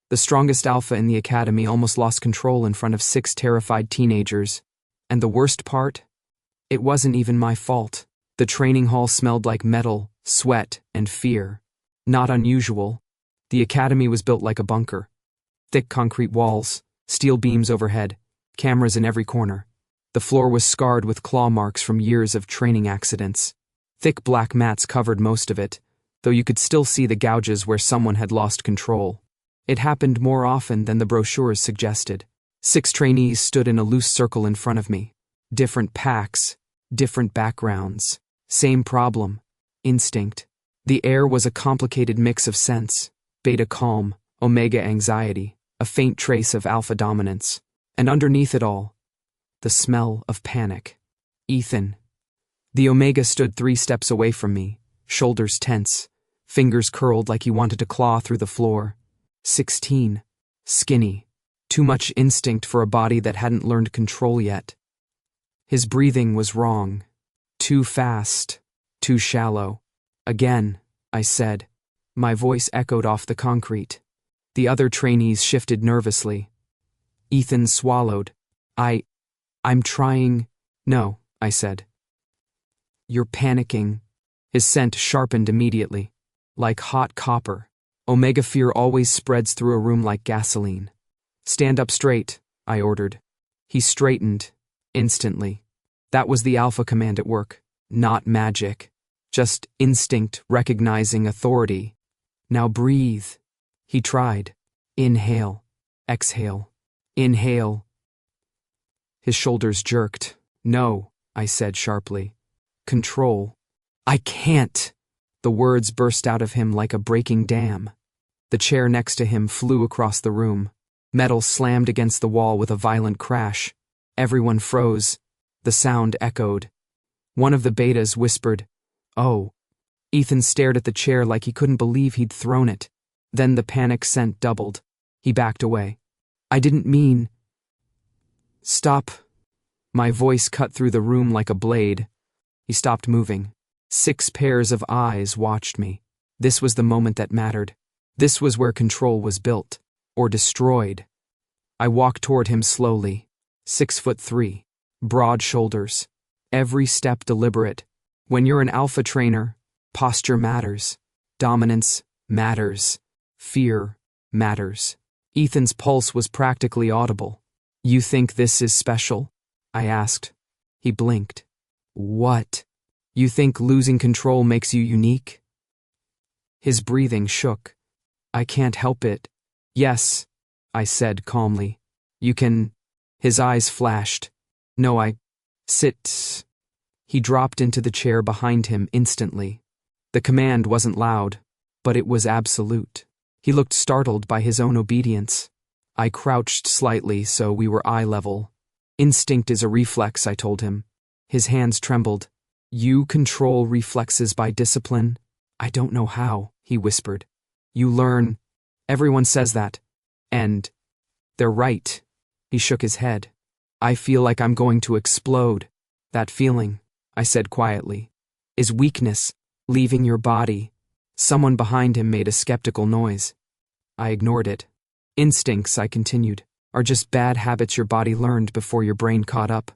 The strongest alpha in the academy almost lost control in front of 6 terrified teenagers. And the worst part? It wasn't even my fault. The training hall smelled like metal, sweat, and fear. Not unusual. The academy was built like a bunker. Thick concrete walls, steel beams overhead, cameras in every corner. The floor was scarred with claw marks from years of training accidents. Thick black mats covered most of it, though you could still see the gouges where someone had lost control. It happened more often than the brochures suggested. 6 trainees stood in a loose circle in front of me. Different packs, different backgrounds. Same problem. Instinct. The air was a complicated mix of sense. Beta calm, omega anxiety, a faint trace of alpha dominance. And underneath it all, the smell of panic. Ethan. The omega stood 3 steps away from me, shoulders tense, fingers curled like he wanted to claw through the floor. 16. Skinny. Too much instinct for a body that hadn't learned control yet. His breathing was wrong. Too fast. Too shallow. Again, I said. My voice echoed off the concrete. The other trainees shifted nervously. Ethan swallowed. I'm trying. No, I said. You're panicking. His scent sharpened immediately. Like hot copper. Omega fear always spreads through a room like gasoline. Stand up straight, I ordered. He straightened. Instantly. That was the alpha command at work. Not magic. Just instinct recognizing authority. Now breathe. He tried. Inhale. Exhale. Inhale. His shoulders jerked. No, I said sharply. Control. I can't. The words burst out of him like a breaking dam. The chair next to him flew across the room. Metal slammed against the wall with a violent crash. Everyone froze. The sound echoed. One of the betas whispered, "Oh." Ethan stared at the chair like he couldn't believe he'd thrown it. Then the panic scent doubled. He backed away. I didn't mean... Stop. My voice cut through the room like a blade. He stopped moving. 6 pairs of eyes watched me. This was the moment that mattered. This was where control was built. Or destroyed. I walked toward him slowly. 6'3". Broad shoulders. Every step deliberate. When you're an alpha trainer, posture matters. Dominance matters. Fear matters. Ethan's pulse was practically audible. You think this is special? I asked. He blinked. What? You think losing control makes you unique? His breathing shook. I can't help it. Yes, I said calmly. You can... His eyes flashed. No, Sit. He dropped into the chair behind him instantly. The command wasn't loud, but it was absolute. He looked startled by his own obedience. I crouched slightly so we were eye level. Instinct is a reflex, I told him. His hands trembled. You control reflexes by discipline? I don't know how, he whispered. You learn. Everyone says that. And they're right. He shook his head. I feel like I'm going to explode. That feeling, I said quietly, is weakness, leaving your body. Someone behind him made a skeptical noise. I ignored it. Instincts, I continued, are just bad habits your body learned before your brain caught up.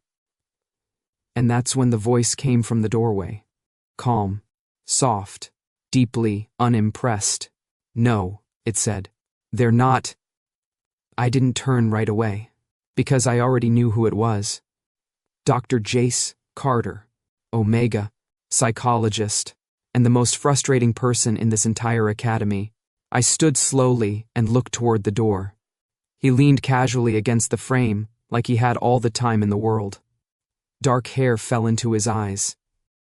And that's when the voice came from the doorway. Calm, soft, deeply unimpressed. No, it said. They're not. I didn't turn right away, because I already knew who it was. Dr. Jace Carter, Omega, psychologist, and the most frustrating person in this entire academy. I stood slowly and looked toward the door. He leaned casually against the frame, like he had all the time in the world. Dark hair fell into his eyes.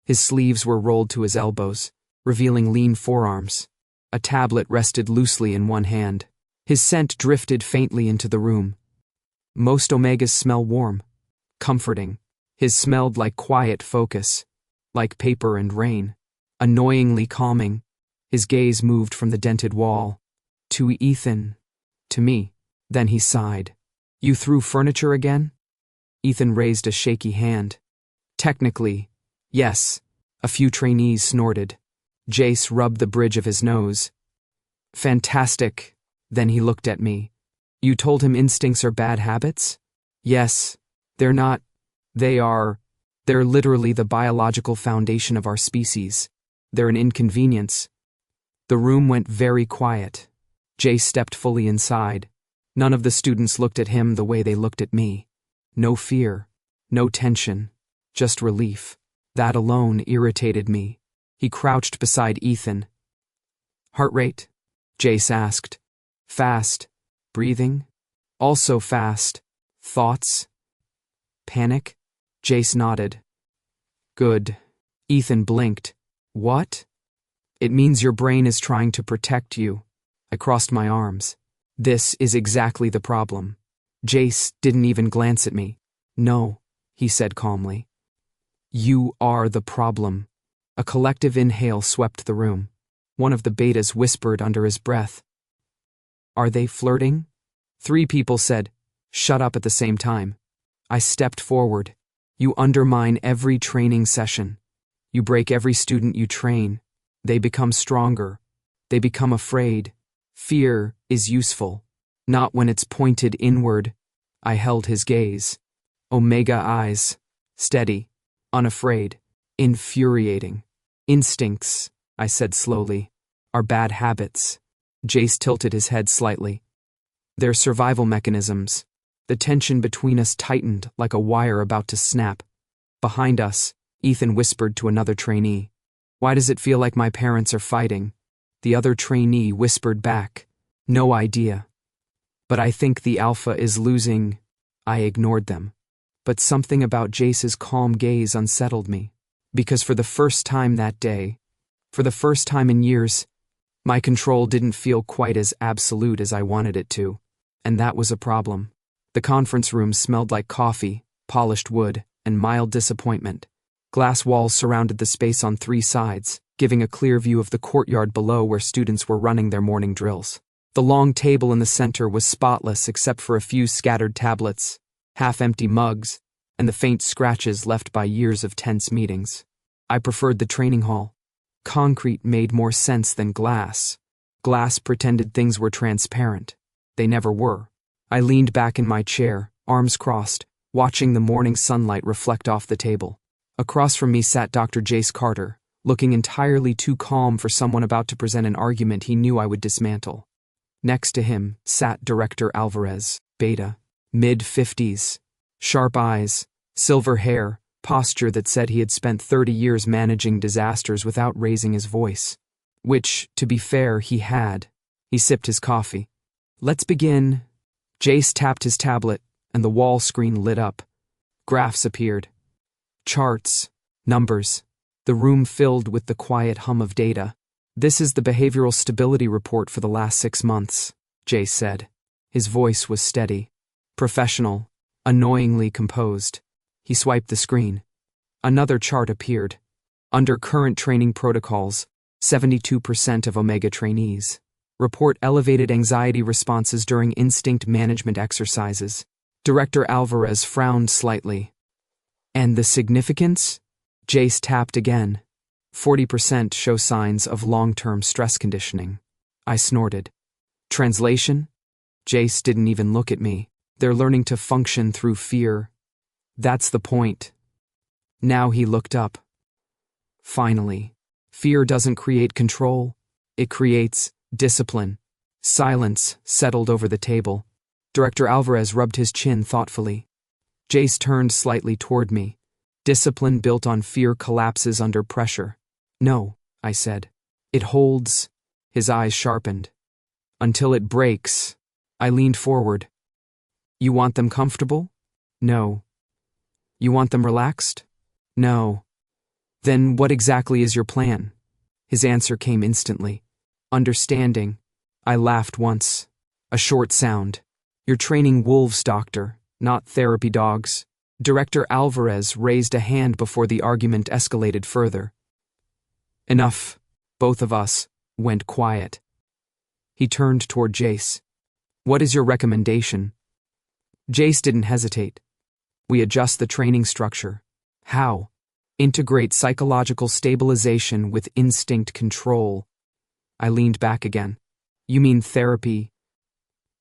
His sleeves were rolled to his elbows, revealing lean forearms. A tablet rested loosely in one hand. His scent drifted faintly into the room. Most Omegas smell warm, comforting. His smelled like quiet focus, like paper and rain, annoyingly calming. His gaze moved from the dented wall to Ethan, to me. Then he sighed. You threw furniture again? Ethan raised a shaky hand. Technically, yes. A few trainees snorted. Jace rubbed the bridge of his nose. Fantastic. Then he looked at me. You told him instincts are bad habits? Yes. They're not. They're literally the biological foundation of our species. They're an inconvenience. The room went very quiet. Jace stepped fully inside. None of the students looked at him the way they looked at me. No fear. No tension. Just relief. That alone irritated me. He crouched beside Ethan. Heart rate? Jace asked. Fast. Breathing? Also fast. Thoughts? Panic? Jace nodded. Good. Ethan blinked. What? It means your brain is trying to protect you. I crossed my arms. This is exactly the problem. Jace didn't even glance at me. No, he said calmly. You are the problem. A collective inhale swept the room. One of the betas whispered under his breath. Are they flirting? 3 people said, shut up at the same time. I stepped forward. You undermine every training session. You break every student you train. They become stronger. They become afraid. Fear is useful. Not when it's pointed inward. I held his gaze. Omega eyes. Steady. Unafraid. Infuriating. Instincts, I said slowly, are bad habits. Jace tilted his head slightly. They're survival mechanisms. The tension between us tightened like a wire about to snap. Behind us, Ethan whispered to another trainee. Why does it feel like my parents are fighting? The other trainee whispered back. No idea. But I think the alpha is losing. I ignored them. But something about Jace's calm gaze unsettled me. Because for the first time that day, for the first time in years, my control didn't feel quite as absolute as I wanted it to. And that was a problem. The conference room smelled like coffee, polished wood, and mild disappointment. Glass walls surrounded the space on 3 sides, giving a clear view of the courtyard below where students were running their morning drills. The long table in the center was spotless except for a few scattered tablets, half-empty mugs, and the faint scratches left by years of tense meetings. I preferred the training hall. Concrete made more sense than glass. Glass pretended things were transparent. They never were. I leaned back in my chair, arms crossed, watching the morning sunlight reflect off the table. Across from me sat Dr. Jace Carter, looking entirely too calm for someone about to present an argument he knew I would dismantle. Next to him sat Director Alvarez, beta, mid-50s, sharp eyes, silver hair, posture that said he had spent 30 years managing disasters without raising his voice. Which, to be fair, he had. He sipped his coffee. Let's begin. Jace tapped his tablet, and the wall screen lit up. Graphs appeared. Charts. Numbers. The room filled with the quiet hum of data. This is the behavioral stability report for the last 6 months, Jace said. His voice was steady. Professional. Annoyingly composed. He swiped the screen. Another chart appeared. Under current training protocols, 72% of Omega trainees report elevated anxiety responses during instinct management exercises. Director Alvarez frowned slightly. And the significance? Jace tapped again. 40% show signs of long-term stress conditioning. I snorted. Translation? Jace didn't even look at me. They're learning to function through fear. That's the point. Now he looked up. Finally. Fear doesn't create control. It creates discipline. Silence settled over the table. Director Alvarez rubbed his chin thoughtfully. Jace turned slightly toward me. Discipline built on fear collapses under pressure. No, I said. It holds. His eyes sharpened. Until it breaks. I leaned forward. You want them comfortable? No. You want them relaxed? No. Then what exactly is your plan? His answer came instantly. Understanding. I laughed once. A short sound. You're training wolves, doctor, not therapy dogs. Director Alvarez raised a hand before the argument escalated further. Enough. Both of us went quiet. He turned toward Jace. What is your recommendation? Jace didn't hesitate. We adjust the training structure. How? Integrate psychological stabilization with instinct control. I leaned back again. You mean therapy,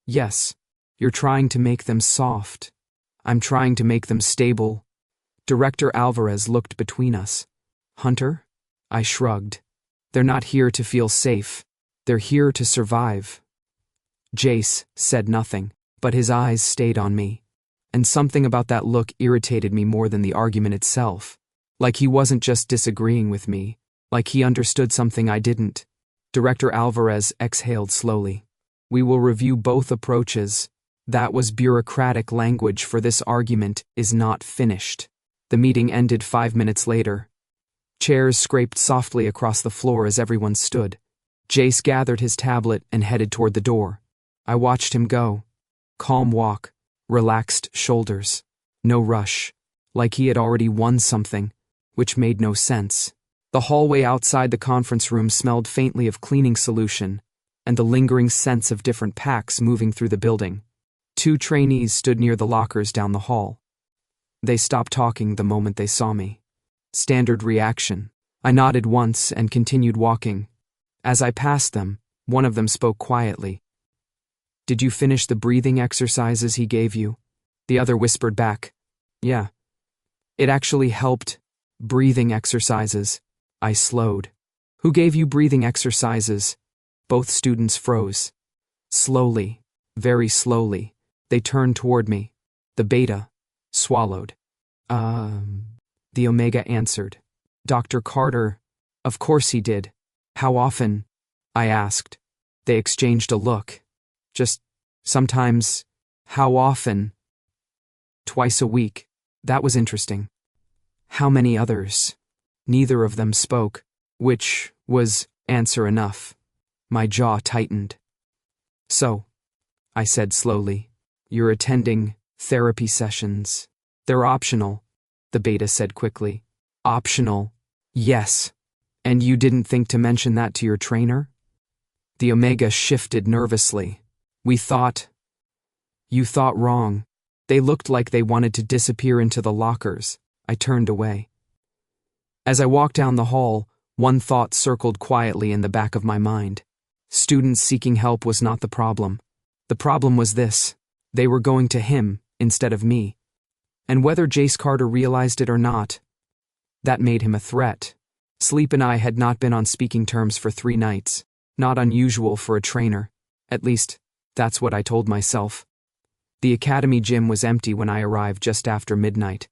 Yes, you're trying to make them soft. I'm trying to make them stable. Director Alvarez looked between us. Hunter? I shrugged. They're not here to feel safe. They're here to survive. Jace said nothing, but his eyes stayed on me. And something about that look irritated me more than the argument itself. Like he wasn't just disagreeing with me, like he understood something I didn't. Director Alvarez exhaled slowly. We will review both approaches. That was bureaucratic language for this argument is not finished. The meeting ended 5 minutes later. Chairs scraped softly across the floor as everyone stood. Jace gathered his tablet and headed toward the door. I watched him go. Calm walk, relaxed shoulders. No rush, like he had already won something, which made no sense. The hallway outside the conference room smelled faintly of cleaning solution, and the lingering sense of different packs moving through the building. 2 trainees stood near the lockers down the hall. They stopped talking the moment they saw me. Standard reaction. I nodded once and continued walking. As I passed them, one of them spoke quietly. Did you finish the breathing exercises he gave you? The other whispered back. Yeah. It actually helped. Breathing exercises. I slowed. Who gave you breathing exercises? Both students froze. Slowly, very slowly, they turned toward me. The beta swallowed. The omega answered. Dr. Carter. Of course he did. How often? I asked. They exchanged a look. Just sometimes. How often? Twice a week. That was interesting. How many others? Neither of them spoke, which was answer enough. My jaw tightened. So, I said slowly, you're attending therapy sessions. They're optional, the beta said quickly. Optional? Yes. And you didn't think to mention that to your trainer? The omega shifted nervously. You thought wrong. They looked like they wanted to disappear into the lockers. I turned away. As I walked down the hall, one thought circled quietly in the back of my mind. Students seeking help was not the problem. The problem was this. They were going to him instead of me. And whether Jace Carter realized it or not, that made him a threat. Sleep and I had not been on speaking terms for 3 nights. Not unusual for a trainer. At least, that's what I told myself. The academy gym was empty when I arrived just after midnight.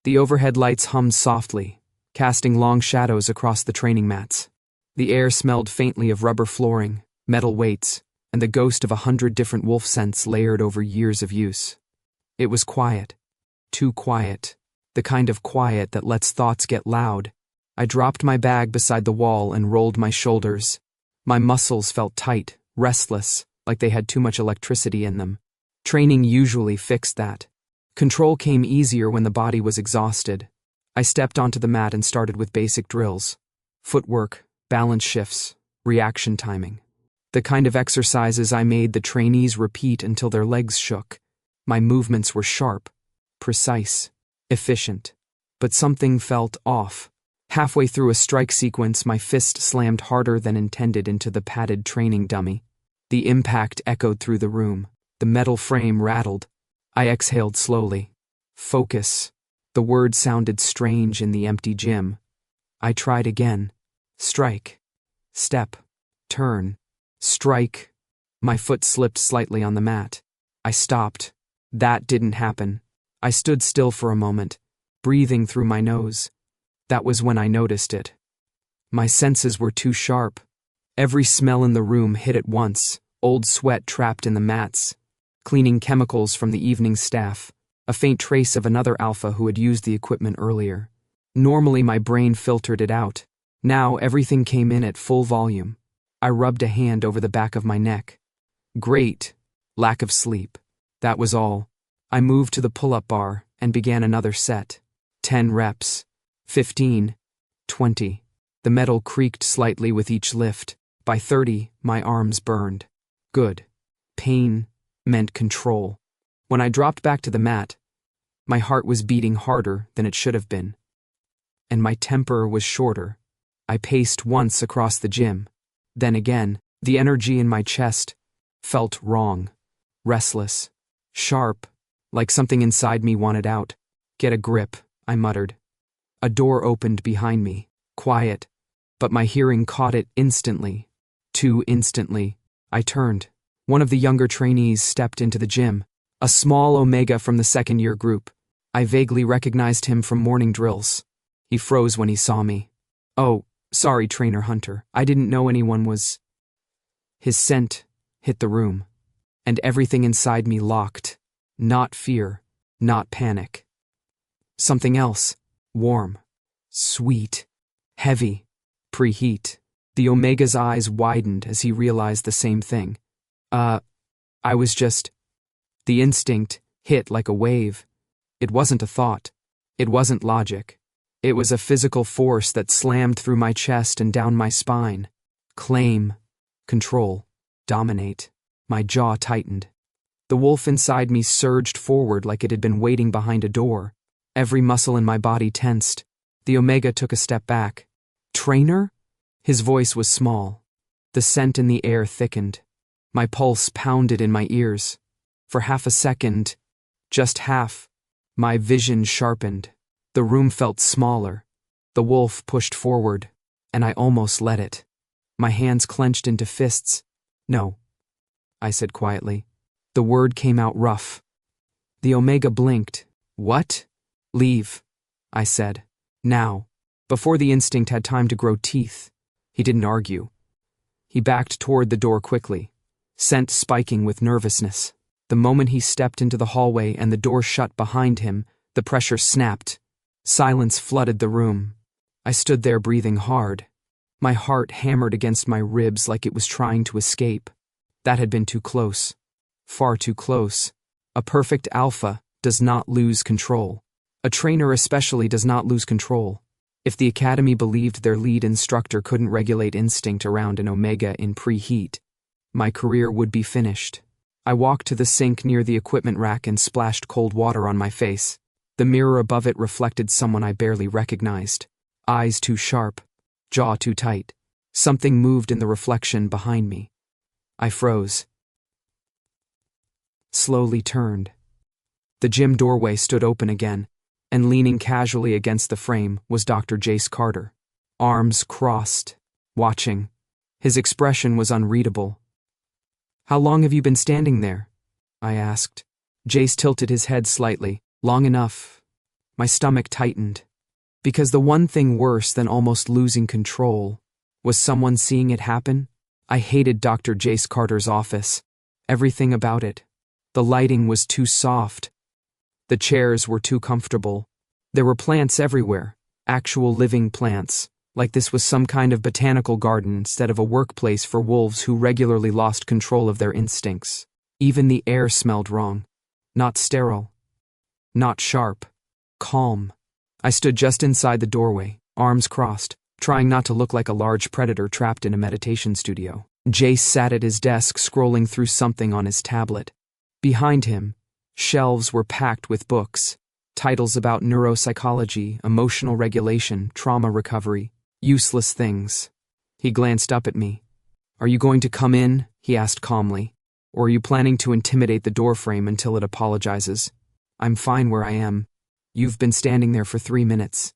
The overhead lights hummed softly, casting long shadows across the training mats. The air smelled faintly of rubber flooring, metal weights, and the ghost of 100 different wolf scents layered over years of use. It was quiet. Too quiet. The kind of quiet that lets thoughts get loud. I dropped my bag beside the wall and rolled my shoulders. My muscles felt tight, restless, like they had too much electricity in them. Training usually fixed that. Control came easier when the body was exhausted. I stepped onto the mat and started with basic drills. Footwork, balance shifts, reaction timing. The kind of exercises I made the trainees repeat until their legs shook. My movements were sharp, precise, efficient. But something felt off. Halfway through a strike sequence, my fist slammed harder than intended into the padded training dummy. The impact echoed through the room. The metal frame rattled. I exhaled slowly. Focus. The word sounded strange in the empty gym. I tried again. Strike. Step. Turn. Strike. My foot slipped slightly on the mat. I stopped. That didn't happen. I stood still for a moment, breathing through my nose. That was when I noticed it. My senses were too sharp. Every smell in the room hit at once, old sweat trapped in the mats, cleaning chemicals from the evening staff, a faint trace of another alpha who had used the equipment earlier. Normally my brain filtered it out. Now everything came in at full volume. I rubbed a hand over the back of my neck. Great. Lack of sleep. That was all. I moved to the pull-up bar and began another set. 10 reps. 15. 20. The metal creaked slightly with each lift. By 30, my arms burned. Good. Pain meant control. When I dropped back to the mat, my heart was beating harder than it should have been. And my temper was shorter. I paced once across the gym. Then again, the energy in my chest felt wrong. restless, sharp, like something inside me wanted out. Get a grip, I muttered. A door opened behind me, quiet, but my hearing caught it instantly. Too instantly. I turned. One of the younger trainees stepped into the gym, a small Omega from the second-year group. I vaguely recognized him from morning drills. He froze when he saw me. "Oh, sorry, Trainer Hunter. I didn't know anyone was—" His scent hit the room, and everything inside me locked. Not fear, not panic. Something else. Warm. Sweet. Heavy. Preheat. The Omega's eyes widened as he realized the same thing. I was just... The instinct hit like a wave. It wasn't a thought. It wasn't logic. It was a physical force that slammed through my chest and down my spine. Claim. Control. Dominate. My jaw tightened. The wolf inside me surged forward like it had been waiting behind a door. Every muscle in my body tensed. The Omega took a step back. "Trainer?" His voice was small. The scent in the air thickened. My pulse pounded in my ears. For half a second, just half, my vision sharpened. The room felt smaller. The wolf pushed forward, and I almost let it. My hands clenched into fists. "No," I said quietly. The word came out rough. The Omega blinked. "What?" "Leave," I said. "Now," before the instinct had time to grow teeth. He didn't argue. He backed toward the door quickly, scent spiking with nervousness. The moment he stepped into the hallway and the door shut behind him, the pressure snapped. Silence flooded the room. I stood there breathing hard. My heart hammered against my ribs like it was trying to escape. That had been too close. Far too close. A perfect alpha does not lose control. A trainer especially does not lose control. If the academy believed their lead instructor couldn't regulate instinct around an Omega in preheat, my career would be finished. I walked to the sink near the equipment rack and splashed cold water on my face. The mirror above it reflected someone I barely recognized. Eyes too sharp, jaw too tight. Something moved in the reflection behind me. I froze. Slowly turned. The gym doorway stood open again, and leaning casually against the frame was Dr. Jace Carter, arms crossed, watching. His expression was unreadable. "How long have you been standing there?" I asked. Jace tilted his head slightly. "Long enough." My stomach tightened, because the one thing worse than almost losing control was someone seeing it happen. I hated Dr. Jace Carter's office. Everything about it. The lighting was too soft. The chairs were too comfortable. There were plants everywhere, actual living plants, like this was some kind of botanical garden instead of a workplace for wolves who regularly lost control of their instincts. Even the air smelled wrong. Not sterile. Not sharp. Calm. I stood just inside the doorway, arms crossed, trying not to look like a large predator trapped in a meditation studio. Jace sat at his desk scrolling through something on his tablet. Behind him, shelves were packed with books, titles about neuropsychology, emotional regulation, trauma recovery, useless things. He glanced up at me. "Are you going to come in?" he asked calmly. "Or are you planning to intimidate the doorframe until it apologizes?" "I'm fine where I am. You've been standing there for 3 minutes.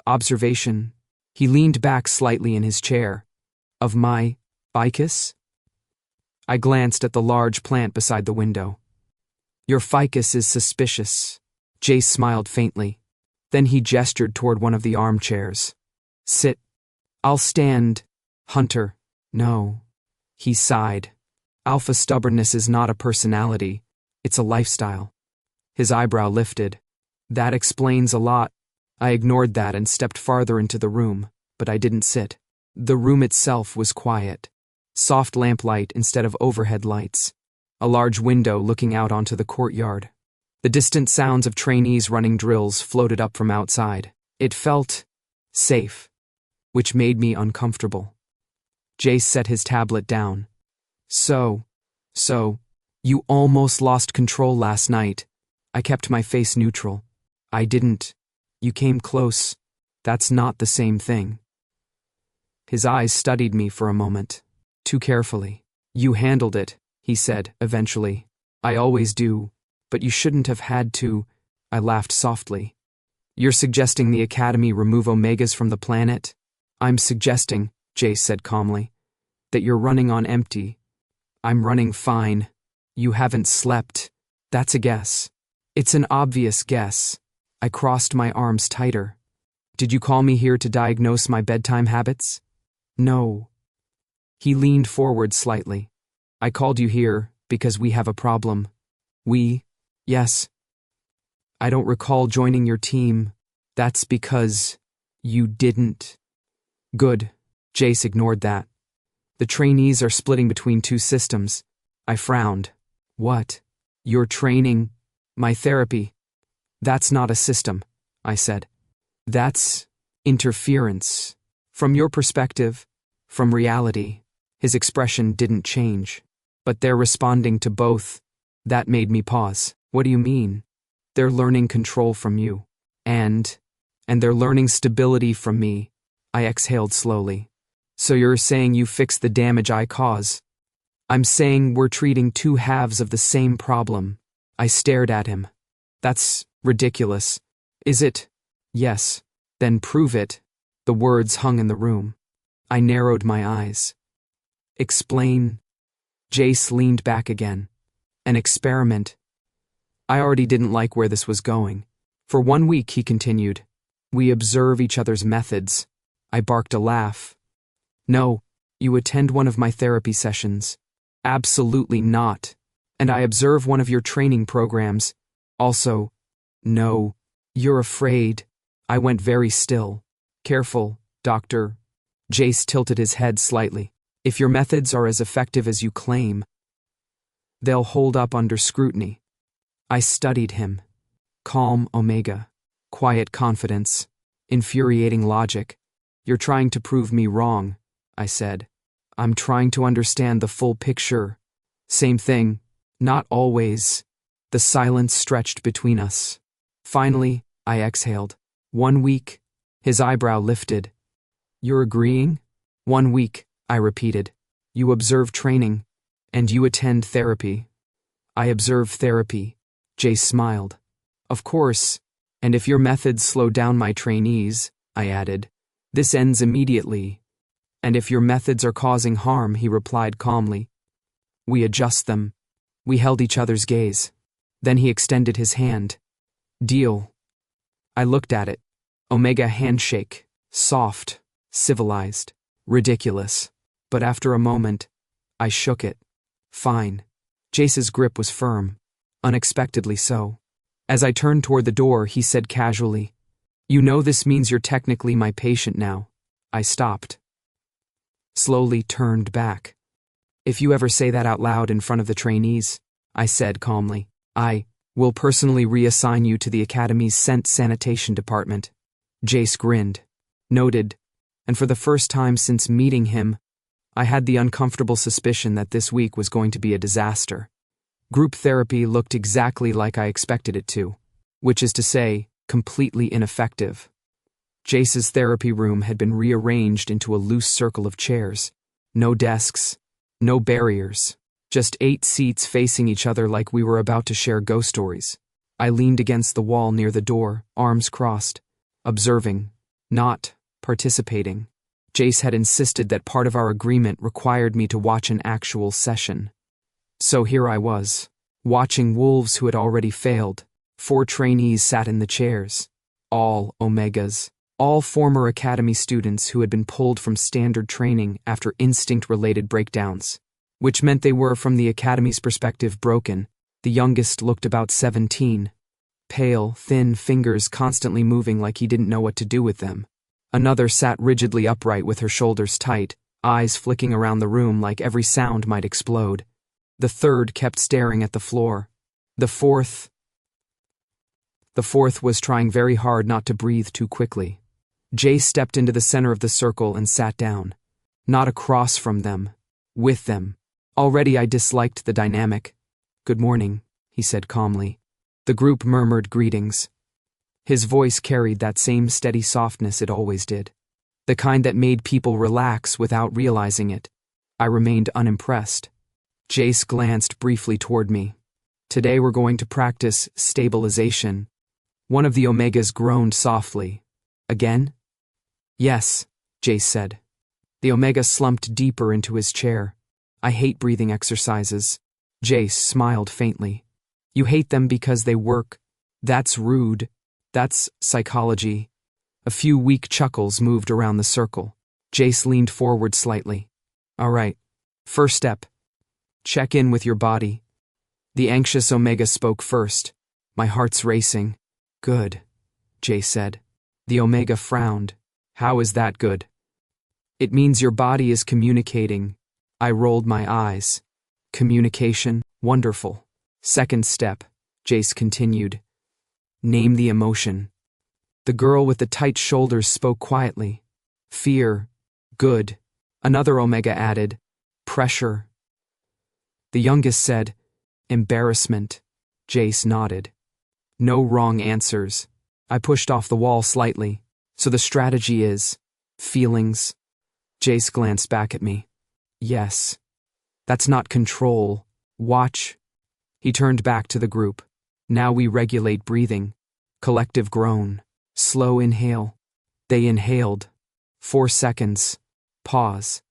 Observation." He leaned back slightly in his chair. "Of my ficus?" I glanced at the large plant beside the window. "Your ficus is suspicious." Jace smiled faintly. Then he gestured toward one of the armchairs. "Sit." "I'll stand." "Hunter." "No." He sighed. "Alpha stubbornness is not a personality. It's a lifestyle." His eyebrow lifted. "That explains a lot." I ignored that and stepped farther into the room, but I didn't sit. The room itself was quiet. Soft lamplight instead of overhead lights. A large window looking out onto the courtyard. The distant sounds of trainees running drills floated up from outside. It felt safe, which made me uncomfortable. Jace set his tablet down. So, you almost lost control last night." I kept my face neutral. "I didn't. You came close. That's not the same thing." His eyes studied me for a moment, too carefully. "You handled it," he said, eventually. I always do, but you shouldn't have had to, I laughed softly. You're suggesting the Academy remove Omegas from the planet? I'm suggesting, Jace said calmly, that you're running on empty. I'm running fine. You haven't slept. That's a guess. It's an obvious guess. I crossed my arms tighter. Did you call me here to diagnose my bedtime habits? No. He leaned forward slightly. I called you here because we have a problem. We? Yes. I don't recall joining your team. That's because you didn't. Good. Jace ignored that. The trainees are splitting between two systems. I frowned. What? Your training? My therapy? That's not a system, I said. That's interference. From your perspective, from reality. His expression didn't change. But they're responding to both. That made me pause. What do you mean? They're learning control from you. And they're learning stability from me. I exhaled slowly. So you're saying you fix the damage I cause? I'm saying we're treating two halves of the same problem. I stared at him. That's ridiculous. Is it? Yes. Then prove it. The words hung in the room. I narrowed my eyes. Explain. Jace leaned back again. An experiment. I already didn't like where this was going. For 1 week, he continued. We observe each other's methods. I barked a laugh. No, you attend one of my therapy sessions. Absolutely not. And I observe one of your training programs. Also, no. You're afraid. I went very still. Careful, Doctor. Jace tilted his head slightly. If your methods are as effective as you claim, they'll hold up under scrutiny. I studied him. Calm Omega. Quiet confidence. Infuriating logic. You're trying to prove me wrong, I said. I'm trying to understand the full picture. Same thing. Not always. The silence stretched between us. Finally, I exhaled. 1 week. His eyebrow lifted. You're agreeing? 1 week, I repeated. You observe training, and you attend therapy. I observe therapy. Jace smiled. Of course, and if your methods slow down my trainees, I added, this ends immediately. And if your methods are causing harm, he replied calmly, we adjust them. We held each other's gaze. Then he extended his hand. Deal. I looked at it. Omega handshake. Soft. Civilized. Ridiculous. But after a moment, I shook it. Fine. Jace's grip was firm. Unexpectedly so. As I turned toward the door, he said casually, you know this means you're technically my patient now. I stopped. Slowly turned back. If you ever say that out loud in front of the trainees, I said calmly, I will personally reassign you to the Academy's scent sanitation department. Jace grinned. Noted. And for the first time since meeting him, I had the uncomfortable suspicion that this week was going to be a disaster. Group therapy looked exactly like I expected it to, which is to say, completely ineffective. Jace's therapy room had been rearranged into a loose circle of chairs. No desks, no barriers, just 8 seats facing each other like we were about to share ghost stories. I leaned against the wall near the door, arms crossed, observing, not participating. Jace had insisted that part of our agreement required me to watch an actual session. So here I was, watching wolves who had already failed. 4 trainees sat in the chairs. All Omegas. All former Academy students who had been pulled from standard training after instinct-related breakdowns. Which meant they were, from the Academy's perspective, broken. The youngest looked about 17. Pale, thin fingers constantly moving like he didn't know what to do with them. Another sat rigidly upright with her shoulders tight, eyes flicking around the room like every sound might explode. The third kept staring at the floor. The fourth was trying very hard not to breathe too quickly. Jace stepped into the center of the circle and sat down. Not across from them. With them. Already I disliked the dynamic. Good morning, he said calmly. The group murmured greetings. His voice carried that same steady softness it always did. The kind that made people relax without realizing it. I remained unimpressed. Jace glanced briefly toward me. Today we're going to practice stabilization. One of the Omegas groaned softly. Again? Yes, Jace said. The Omega slumped deeper into his chair. I hate breathing exercises. Jace smiled faintly. You hate them because they work. That's rude. That's psychology. A few weak chuckles moved around the circle. Jace leaned forward slightly. All right. First step. Check in with your body. The anxious Omega spoke first. My heart's racing. Good, Jace said. The Omega frowned. How is that good? It means your body is communicating. I rolled my eyes. Communication? Wonderful. Second step, Jace continued. Name the emotion. The girl with the tight shoulders spoke quietly. Fear. Good. Another Omega added. Pressure. The youngest said, embarrassment. Jace nodded. No wrong answers. I pushed off the wall slightly. So the strategy is feelings. Jace glanced back at me. Yes. That's not control. Watch. He turned back to the group. Now we regulate breathing. Collective groan. Slow inhale. They inhaled. 4 seconds. Pause.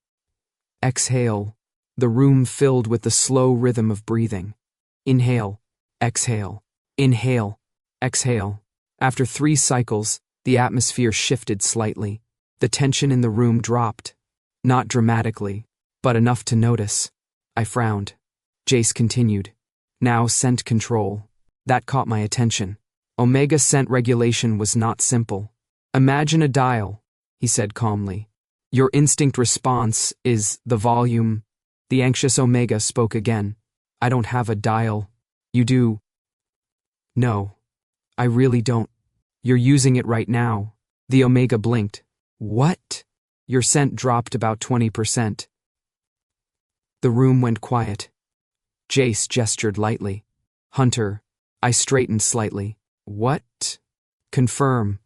Exhale. The room filled with the slow rhythm of breathing. Inhale. Exhale. Inhale. Exhale. After 3 cycles, the atmosphere shifted slightly. The tension in the room dropped. Not dramatically, but enough to notice. I frowned. Jace continued. Now scent control. That caught my attention. Omega scent regulation was not simple. Imagine a dial, he said calmly. Your instinct response is the volume. The anxious Omega spoke again. I don't have a dial. You do. No. I really don't. You're using it right now. The Omega blinked. What? Your scent dropped about 20%. The room went quiet. Jace gestured lightly. Hunter. I straightened slightly. What? Confirm.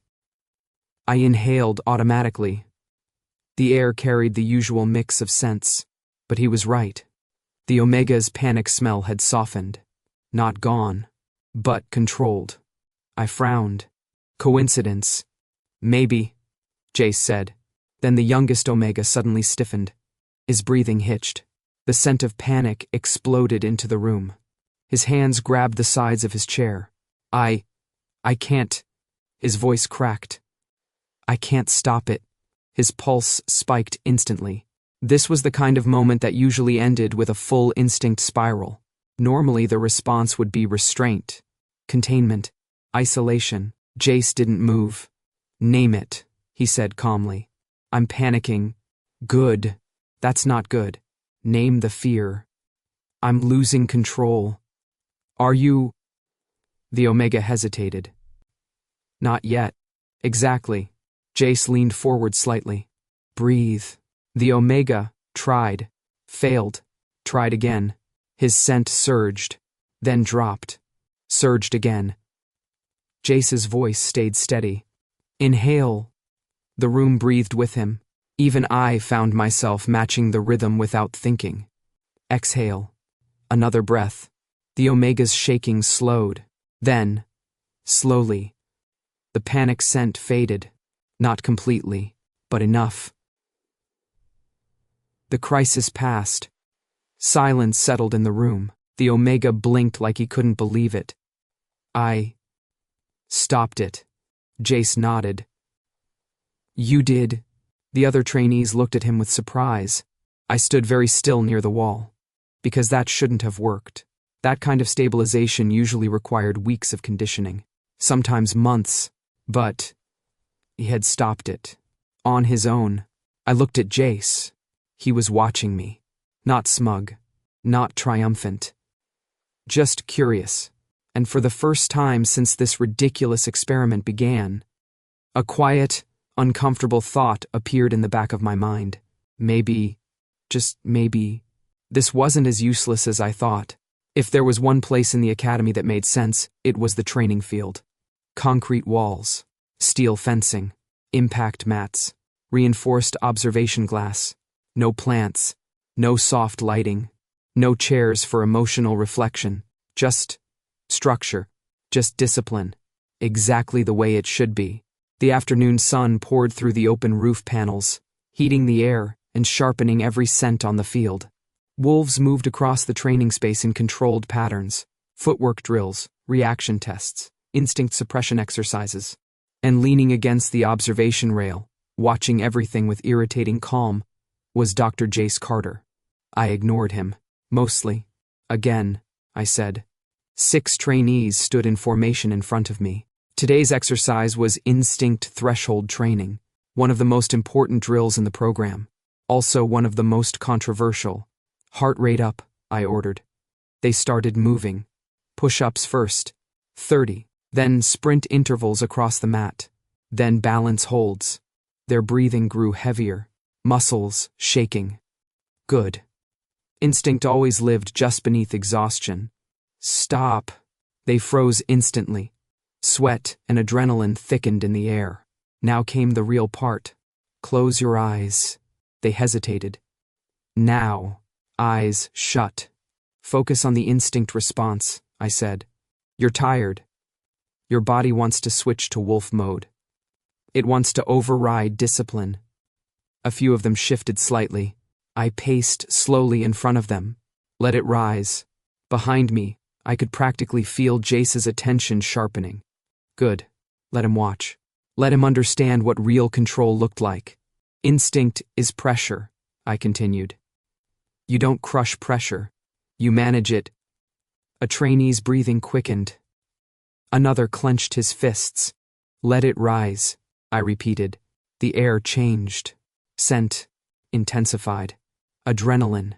I inhaled automatically. The air carried the usual mix of scents, but he was right. The Omega's panic smell had softened. Not gone, but controlled. I frowned. Coincidence? Maybe, Jace said. Then the youngest Omega suddenly stiffened. His breathing hitched. The scent of panic exploded into the room. His hands grabbed the sides of his chair. I can't. His voice cracked. I can't stop it. His pulse spiked instantly. This was the kind of moment that usually ended with a full instinct spiral. Normally the response would be restraint, containment, isolation. Jace didn't move. Name it, he said calmly. I'm panicking. Good. That's not good. Name the fear. I'm losing control. Are you? The Omega hesitated. Not yet. Exactly. Jace leaned forward slightly. Breathe. The Omega tried, failed, tried again. His scent surged, then dropped, surged again. Jace's voice stayed steady. Inhale. The room breathed with him. Even I found myself matching the rhythm without thinking. Exhale. Another breath. The Omega's shaking slowed. Then, slowly, the panic scent faded. Not completely, but enough. The crisis passed. Silence settled in the room. The Omega blinked like he couldn't believe it. I stopped it. Jace nodded. You did. The other trainees looked at him with surprise. I stood very still near the wall. Because that shouldn't have worked. That kind of stabilization usually required weeks of conditioning. Sometimes months. But he had stopped it. On his own. I looked at Jace. He was watching me. Not smug. Not triumphant. Just curious. And for the first time since this ridiculous experiment began, a quiet, uncomfortable thought appeared in the back of my mind. Maybe, just maybe, this wasn't as useless as I thought. If there was one place in the academy that made sense, it was the training field. Concrete walls, steel fencing, impact mats, reinforced observation glass, no plants, no soft lighting, no chairs for emotional reflection, just structure, just discipline. Exactly the way it should be. The afternoon sun poured through the open roof panels, heating the air and sharpening every scent on the field. Wolves moved across the training space in controlled patterns, footwork drills, reaction tests, instinct suppression exercises. And leaning against the observation rail, watching everything with irritating calm, was Dr. Jace Carter. I ignored him. Mostly. Again, I said. 6 trainees stood in formation in front of me. Today's exercise was instinct threshold training, one of the most important drills in the program. Also one of the most controversial. Heart rate up, I ordered. They started moving. Push-ups first. 30. Then sprint intervals across the mat. Then balance holds. Their breathing grew heavier. Muscles shaking. Good. Instinct always lived just beneath exhaustion. Stop. They froze instantly. Sweat and adrenaline thickened in the air. Now came the real part. Close your eyes. They hesitated. Now. Eyes shut. Focus on the instinct response, I said. You're tired. Your body wants to switch to wolf mode. It wants to override discipline. A few of them shifted slightly. I paced slowly in front of them. Let it rise. Behind me, I could practically feel Jace's attention sharpening. Good. Let him watch. Let him understand what real control looked like. Instinct is pressure, I continued. You don't crush pressure. You manage it. A trainee's breathing quickened. Another clenched his fists. Let it rise, I repeated. The air changed. Scent intensified. Adrenaline.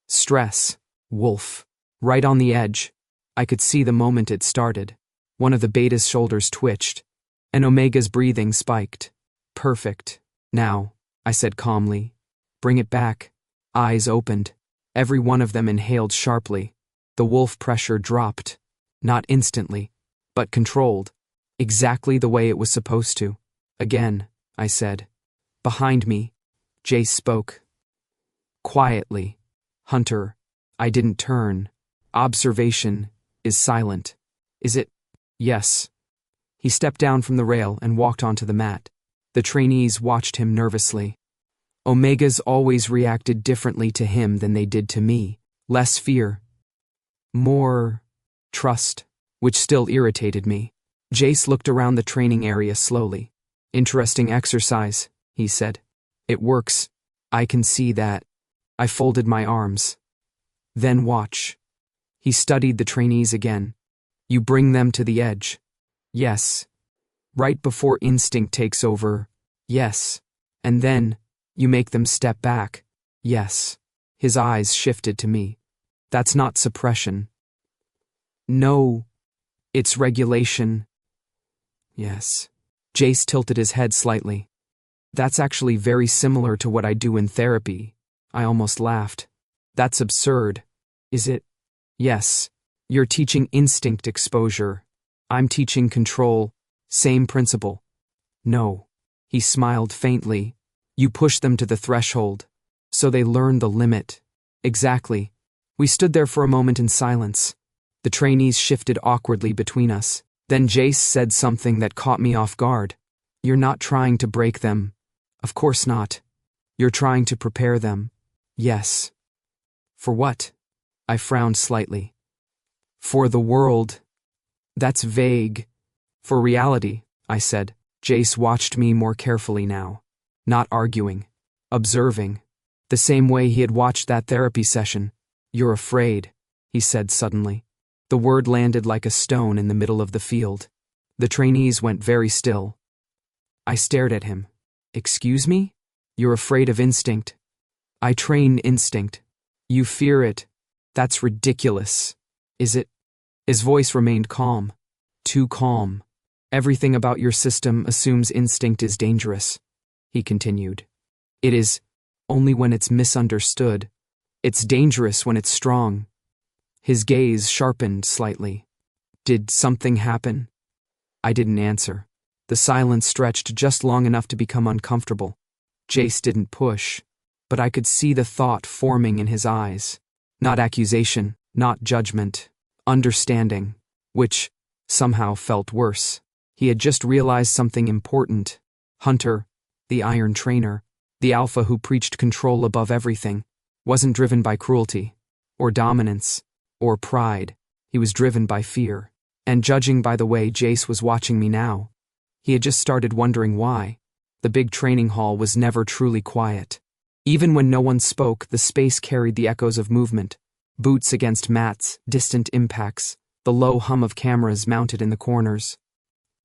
Stress. Wolf. Right on the edge. I could see the moment it started. One of the beta's shoulders twitched, and Omega's breathing spiked. Perfect. Now, I said calmly. Bring it back. Eyes opened. Every one of them inhaled sharply. The wolf pressure dropped. Not instantly, but controlled. Exactly the way it was supposed to. Again, I said. Behind me. Jace spoke. Quietly. Hunter. I didn't turn. Observation is silent. Is it? Yes. He stepped down from the rail and walked onto the mat. The trainees watched him nervously. Omegas always reacted differently to him than they did to me. Less fear. More trust, which still irritated me. Jace looked around the training area slowly. Interesting exercise, he said. It works. I can see that. I folded my arms. Then watch. He studied the trainees again. You bring them to the edge. Yes. Right before instinct takes over. Yes. And then, you make them step back. Yes. His eyes shifted to me. That's not suppression. No. It's regulation. Yes. Jace tilted his head slightly. That's actually very similar to what I do in therapy. I almost laughed. That's absurd. Is it? Yes. You're teaching instinct exposure. I'm teaching control. Same principle. No. He smiled faintly. You push them to the threshold. So they learn the limit. Exactly. We stood there for a moment in silence. The trainees shifted awkwardly between us. Then Jace said something that caught me off guard. You're not trying to break them. Of course not. You're trying to prepare them. Yes. For what? I frowned slightly. For the world. That's vague. For reality, I said. Jace watched me more carefully now. Not arguing. Observing. The same way he had watched that therapy session. You're afraid, he said suddenly. The word landed like a stone in the middle of the field. The trainees went very still. I stared at him. Excuse me? You're afraid of instinct. I train instinct. You fear it. That's ridiculous. Is it? His voice remained calm. Too calm. Everything about your system assumes instinct is dangerous, he continued. It is, only when it's misunderstood. It's dangerous when it's strong. His gaze sharpened slightly. Did something happen? I didn't answer. The silence stretched just long enough to become uncomfortable. Jace didn't push, but I could see the thought forming in his eyes. Not accusation, not judgment. Understanding. which somehow felt worse. He had just realized something important. Hunter, the iron trainer, the alpha who preached control above everything, wasn't driven by cruelty, or dominance, or pride. He was driven by fear. And judging by the way Jace was watching me now, he had just started wondering why. The big training hall was never truly quiet. Even when no one spoke, the space carried the echoes of movement. Boots against mats, distant impacts, the low hum of cameras mounted in the corners.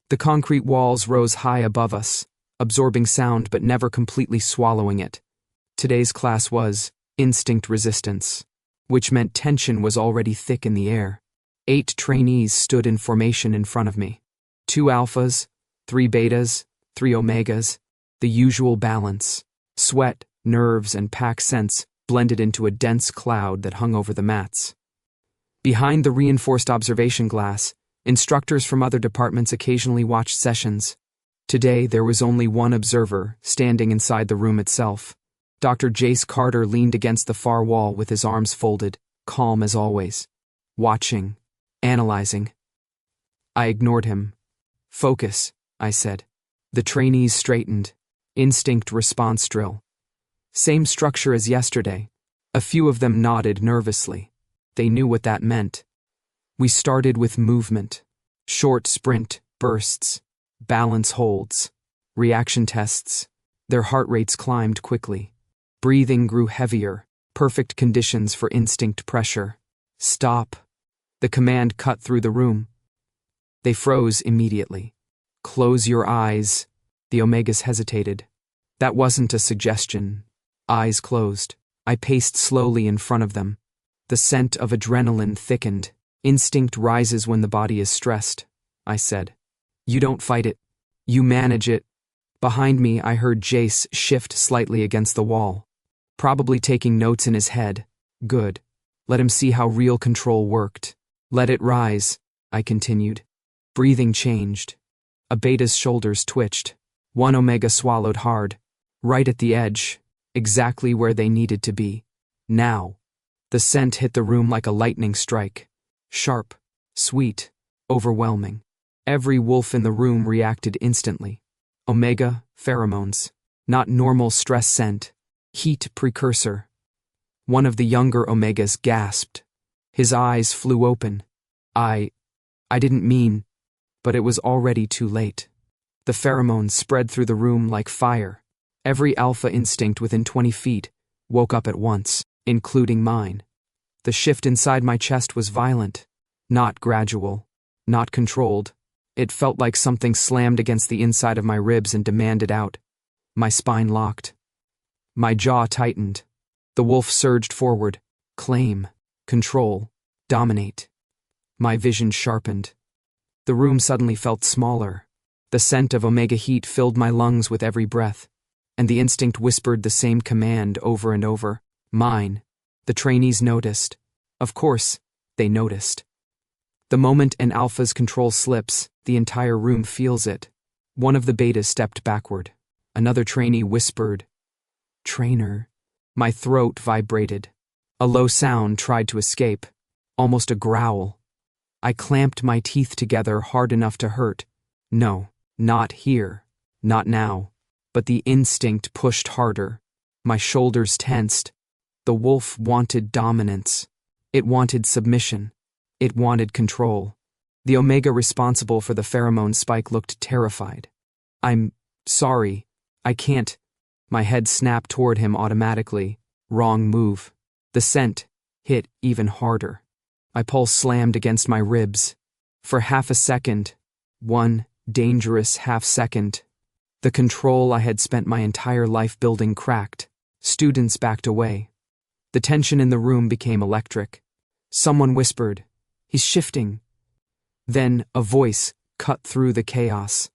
The concrete walls rose high above us, absorbing sound but never completely swallowing it. Today's class was instinct resistance, which meant tension was already thick in the air. 8 trainees stood in formation in front of me. 2 alphas, 3 betas, 3 omegas, the usual balance. Sweat, nerves, and pack sense blended into a dense cloud that hung over the mats. Behind the reinforced observation glass, instructors from other departments occasionally watched sessions. Today, there was only one observer, standing inside the room itself. Dr. Jace Carter leaned against the far wall with his arms folded, calm as always. Watching. Analyzing. I ignored him. Focus, I said. The trainees straightened. Instinct response drill. Same structure as yesterday. A few of them nodded nervously. They knew what that meant. We started with movement. Short sprint, bursts, balance holds, reaction tests. Their heart rates climbed quickly. Breathing grew heavier, perfect conditions for instinct pressure. Stop. The command cut through the room. They froze immediately. Close your eyes. The omegas hesitated. That wasn't a suggestion. Eyes closed. I paced slowly in front of them. The scent of adrenaline thickened. Instinct rises when the body is stressed, I said. You don't fight it. You manage it. Behind me, I heard Jace shift slightly against the wall. Probably taking notes in his head. Good. Let him see how real control worked. Let it rise, I continued. Breathing changed. A beta's shoulders twitched. One omega swallowed hard. Right at the edge. Exactly where they needed to be. Now. The scent hit the room like a lightning strike. Sharp, sweet, overwhelming. Every wolf in the room reacted instantly. Omega, pheromones. Not normal stress scent. Heat precursor. One of the younger omegas gasped. His eyes flew open. I didn't mean, but it was already too late. The pheromones spread through the room like fire. Every alpha instinct within 20 feet woke up at once, including mine. The shift inside my chest was violent, not gradual, not controlled. It felt like something slammed against the inside of my ribs and demanded out. My spine locked. My jaw tightened. The wolf surged forward. Claim, control, dominate. My vision sharpened. The room suddenly felt smaller. The scent of omega heat filled my lungs with every breath, and the instinct whispered the same command over and over. Mine. The trainees noticed. Of course, they noticed. The moment an alpha's control slips, the entire room feels it. One of the betas stepped backward. Another trainee whispered, "Trainer." My throat vibrated. A low sound tried to escape, almost a growl. I clamped my teeth together hard enough to hurt. No, not here. Not now. But the instinct pushed harder. My shoulders tensed. The wolf wanted dominance. It wanted submission. It wanted control. The omega responsible for the pheromone spike looked terrified. "I'm sorry. I can't." My head snapped toward him automatically. Wrong move. The scent hit even harder. My pulse slammed against my ribs. For half a second, one dangerous half-second, the control I had spent my entire life building cracked. Students backed away. The tension in the room became electric. Someone whispered, "He's shifting." Then a voice cut through the chaos.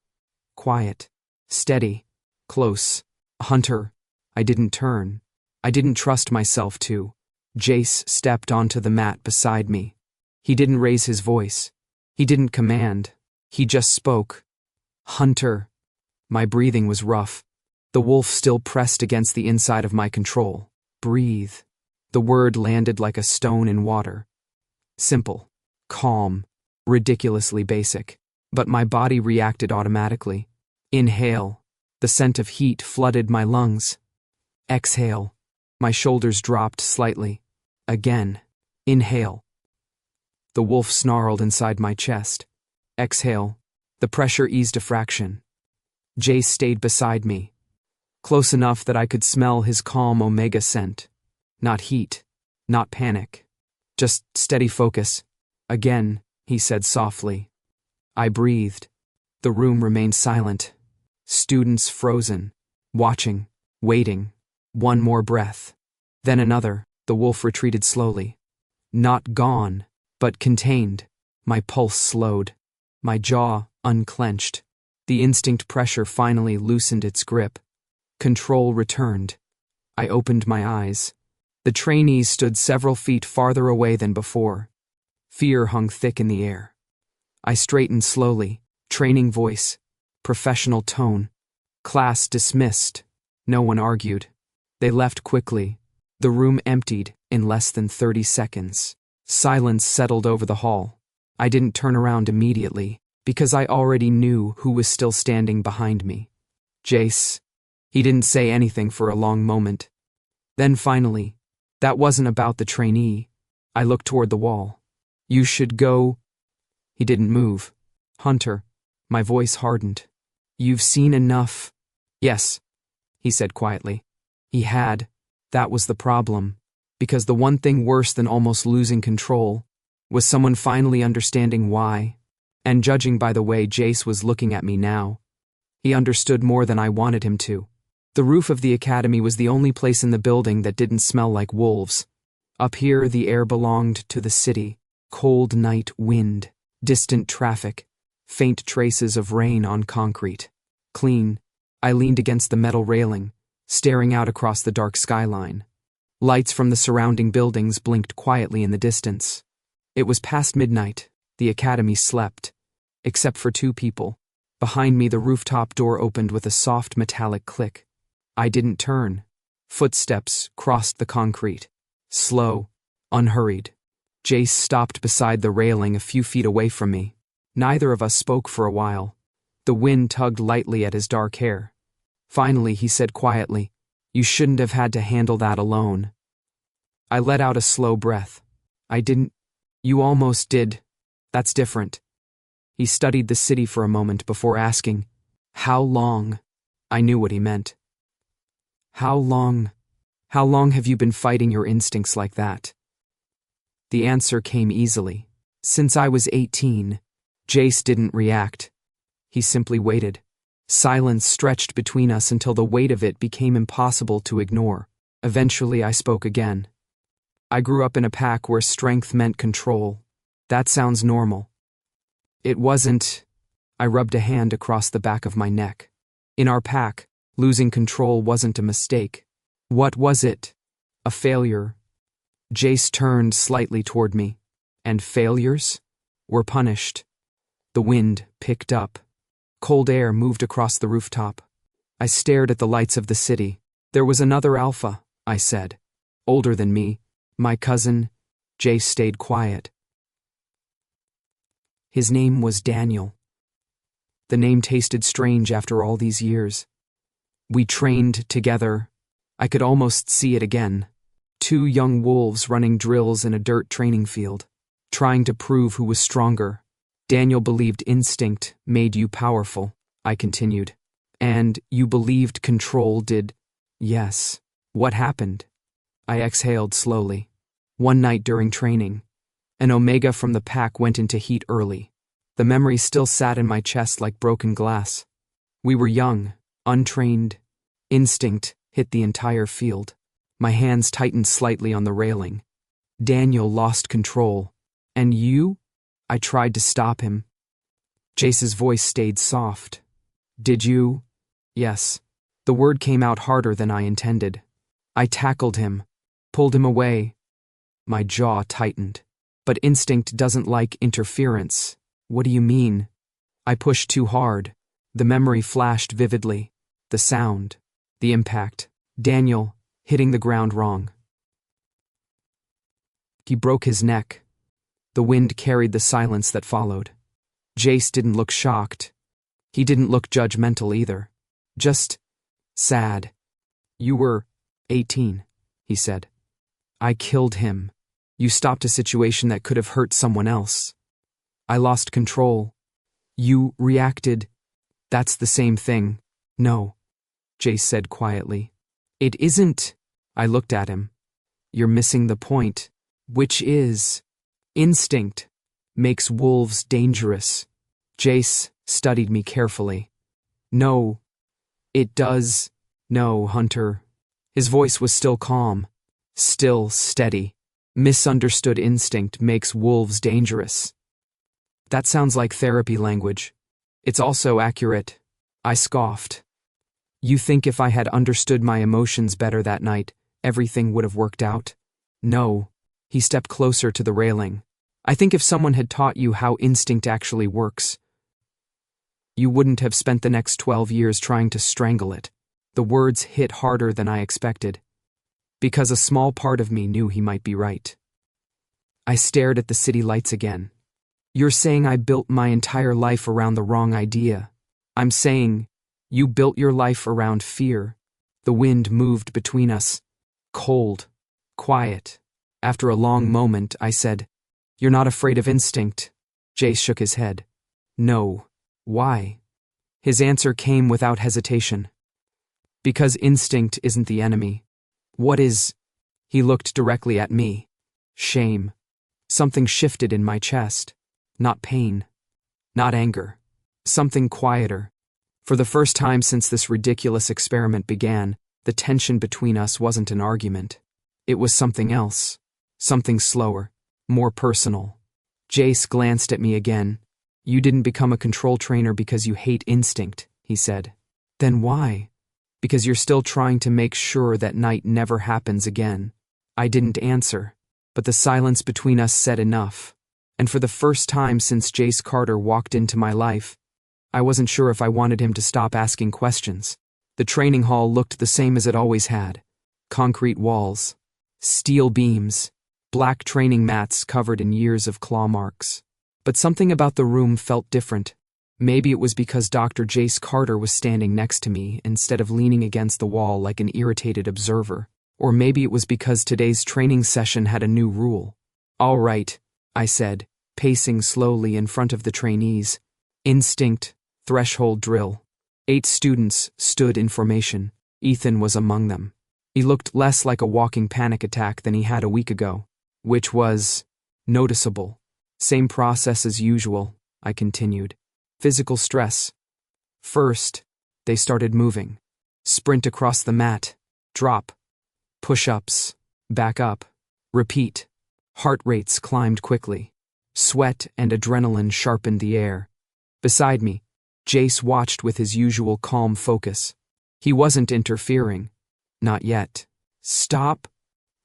Quiet, steady, close. "Hunter." I didn't turn. I didn't trust myself to. Jace stepped onto the mat beside me. He didn't raise his voice. He didn't command. He just spoke. "Hunter." My breathing was rough. The wolf still pressed against the inside of my control. Breathe. The word landed like a stone in water. Simple. Calm. Ridiculously basic. But my body reacted automatically. Inhale. The scent of heat flooded my lungs. Exhale. My shoulders dropped slightly. Again. Inhale. The wolf snarled inside my chest. Exhale. The pressure eased a fraction. Jace stayed beside me, close enough that I could smell his calm omega scent. Not heat, not panic, just steady focus. Again, he said softly. I breathed. The room remained silent. Students frozen, watching, waiting. One more breath. Then another. The wolf retreated slowly. Not gone, but contained. My pulse slowed. My jaw unclenched. The instinct pressure finally loosened its grip. Control returned. I opened my eyes. The trainees stood several feet farther away than before. Fear hung thick in the air. I straightened slowly, training voice, professional tone. Class dismissed. No one argued. They left quickly. The room emptied in less than 30 seconds. Silence settled over the hall. I didn't turn around immediately, because I already knew who was still standing behind me. Jace. He didn't say anything for a long moment. Then finally, that wasn't about the trainee. I looked toward the wall. You should go. He didn't move. Hunter. My voice hardened. You've seen enough. Yes, he said quietly. He had. That was the problem. Because the one thing worse than almost losing control was someone finally understanding why. And judging by the way Jace was looking at me now, he understood more than I wanted him to. The roof of the academy was the only place in the building that didn't smell like wolves. Up here, the air belonged to the city. Cold night wind, distant traffic, faint traces of rain on concrete. Clean. I leaned against the metal railing, staring out across the dark skyline. Lights from the surrounding buildings blinked quietly in the distance. It was past midnight. The academy slept. Except for two people. Behind me, the rooftop door opened with a soft metallic click. I didn't turn. Footsteps crossed the concrete. Slow, unhurried. Jace stopped beside the railing a few feet away from me. Neither of us spoke for a while. The wind tugged lightly at his dark hair. Finally, he said quietly, "You shouldn't have had to handle that alone." I let out a slow breath. I didn't. You almost did. That's different. He studied the city for a moment before asking, "How long?" I knew what he meant. How long? How long have you been fighting your instincts like that? The answer came easily. Since I was 18. Jace didn't react. He simply waited. Silence stretched between us until the weight of it became impossible to ignore. Eventually, I spoke again. I grew up in a pack where strength meant control. That sounds normal. It wasn't. I rubbed a hand across the back of my neck. In our pack, losing control wasn't a mistake. What was it? A failure. Jace turned slightly toward me. And failures were punished. The wind picked up. Cold air moved across the rooftop. I stared at the lights of the city. There was another alpha, I said. Older than me. My cousin. Jace stayed quiet. His name was Daniel. The name tasted strange after all these years. We trained together. I could almost see it again. Two young wolves running drills in a dirt training field, trying to prove who was stronger. Daniel believed instinct made you powerful, I continued. And you believed control did. Yes. What happened? I exhaled slowly. One night during training, an omega from the pack went into heat early. The memory still sat in my chest like broken glass. We were young, untrained. Instinct hit the entire field. My hands tightened slightly on the railing. Daniel lost control. And you? I tried to stop him. Jace's voice stayed soft. Did you? Yes. The word came out harder than I intended. I tackled him, pulled him away. My jaw tightened. But instinct doesn't like interference. What do you mean? I pushed too hard. The memory flashed vividly. The sound. The impact. Daniel, hitting the ground wrong. He broke his neck. The wind carried the silence that followed. Jace didn't look shocked. He didn't look judgmental either. Just sad. You were 18, he said. I killed him. You stopped a situation that could have hurt someone else. I lost control. You reacted. That's the same thing. No, Jace said quietly. It isn't. I looked at him. You're missing the point, which is instinct makes wolves dangerous. Jace studied me carefully. No, it does. No, Hunter. His voice was still calm, still steady. Misunderstood instinct makes wolves dangerous. That sounds like therapy language. It's also accurate. I scoffed. You think if I had understood my emotions better that night, everything would have worked out? No. He stepped closer to the railing. I think if someone had taught you how instinct actually works, you wouldn't have spent the next 12 years trying to strangle it. The words hit harder than I expected, because a small part of me knew he might be right. I stared at the city lights again. You're saying I built my entire life around the wrong idea. I'm saying you built your life around fear. The wind moved between us, cold, quiet. After a long moment, I said, You're not afraid of instinct. Jace shook his head. No. Why? His answer came without hesitation. Because instinct isn't the enemy. What is? He looked directly at me. Shame. Something shifted in my chest. Not pain. Not anger. Something quieter. For the first time since this ridiculous experiment began, the tension between us wasn't an argument. It was something else. Something slower. More personal. Jace glanced at me again. You didn't become a control trainer because you hate instinct, he said. Then why? Because you're still trying to make sure that night never happens again. I didn't answer, but the silence between us said enough. And for the first time since Jace Carter walked into my life, I wasn't sure if I wanted him to stop asking questions. The training hall looked the same as it always had. Concrete walls, steel beams, black training mats covered in years of claw marks. But something about the room felt different. Maybe it was because Dr. Jace Carter was standing next to me instead of leaning against the wall like an irritated observer. Or maybe it was because today's training session had a new rule. All right, I said, pacing slowly in front of the trainees. Instinct, threshold drill. 8 students stood in formation. Ethan was among them. He looked less like a walking panic attack than he had a week ago, which was noticeable. Same process as usual, I continued. Physical stress. First, they started moving. Sprint across the mat. Drop. Push-ups. Back up. Repeat. Heart rates climbed quickly. Sweat and adrenaline sharpened the air. Beside me, Jace watched with his usual calm focus. He wasn't interfering. Not yet. Stop.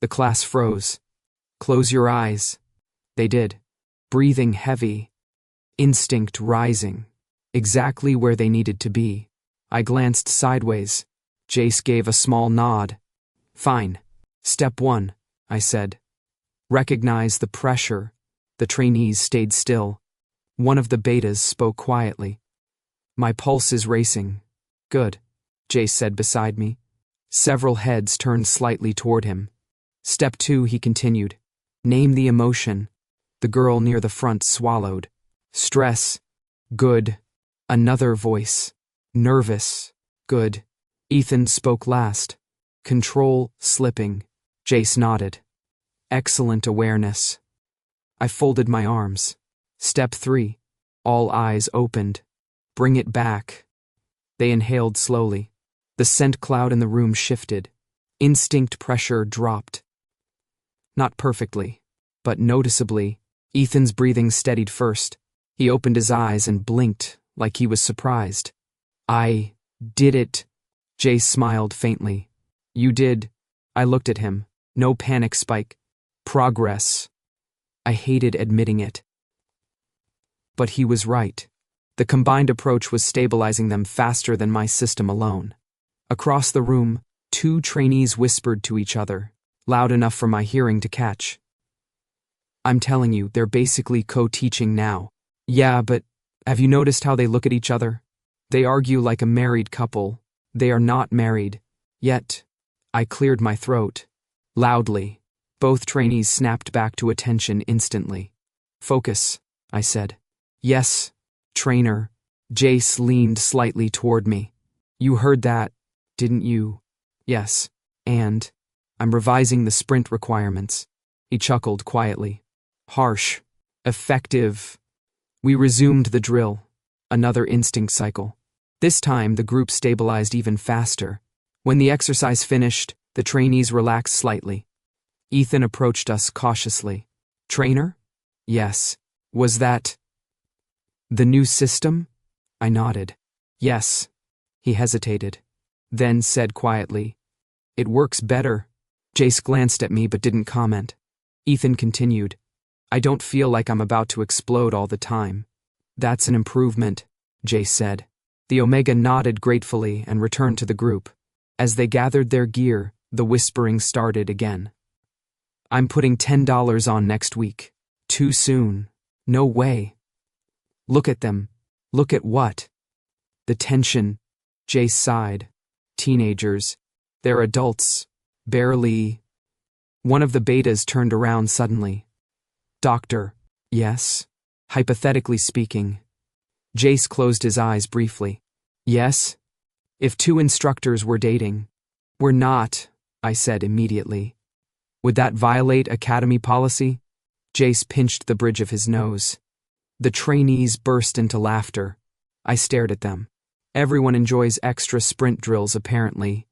The class froze. Close your eyes. They did. Breathing heavy. Instinct rising. Exactly where they needed to be. I glanced sideways. Jace gave a small nod. Fine. Step 1, I said. Recognize the pressure. The trainees stayed still. One of the betas spoke quietly. My pulse is racing. Good, Jace said beside me. Several heads turned slightly toward him. Step 2, he continued. Name the emotion. The girl near the front swallowed. Stress. Good. Another voice. Nervous. Good. Ethan spoke last. Control slipping. Jace nodded. Excellent awareness. I folded my arms. Step 3. All eyes opened. Bring it back. They inhaled slowly. The scent cloud in the room shifted. Instinct pressure dropped. Not perfectly, but noticeably. Ethan's breathing steadied first. He opened his eyes and blinked like he was surprised. I did it. Jace smiled faintly. You did. I looked at him. No panic spike. Progress. I hated admitting it. But he was right. The combined approach was stabilizing them faster than my system alone. Across the room, 2 trainees whispered to each other, loud enough for my hearing to catch. I'm telling you, they're basically co-teaching now. Yeah, but have you noticed how they look at each other? They argue like a married couple. They are not married. Yet, I cleared my throat. Loudly. Both trainees snapped back to attention instantly. Focus, I said. Yes, trainer. Jace leaned slightly toward me. You heard that, didn't you? Yes. And I'm revising the sprint requirements. He chuckled quietly. Harsh. Effective. We resumed the drill. Another instinct cycle. This time, the group stabilized even faster. When the exercise finished, the trainees relaxed slightly. Ethan approached us cautiously. Trainer? Yes. Was that the new system? I nodded. Yes. He hesitated, then said quietly, It works better. Jace glanced at me but didn't comment. Ethan continued, I don't feel like I'm about to explode all the time. That's an improvement, Jace said. The Omega nodded gratefully and returned to the group. As they gathered their gear, the whispering started again. I'm putting $10 on next week. Too soon. No way. Look at them. Look at what? The tension. Jace sighed. Teenagers. They're adults. Barely. One of the betas turned around suddenly. Doctor. Yes? Hypothetically speaking. Jace closed his eyes briefly. Yes? If two instructors were dating. We're not, I said immediately. Would that violate academy policy? Jace pinched the bridge of his nose. The trainees burst into laughter. I stared at them. Everyone enjoys extra sprint drills apparently.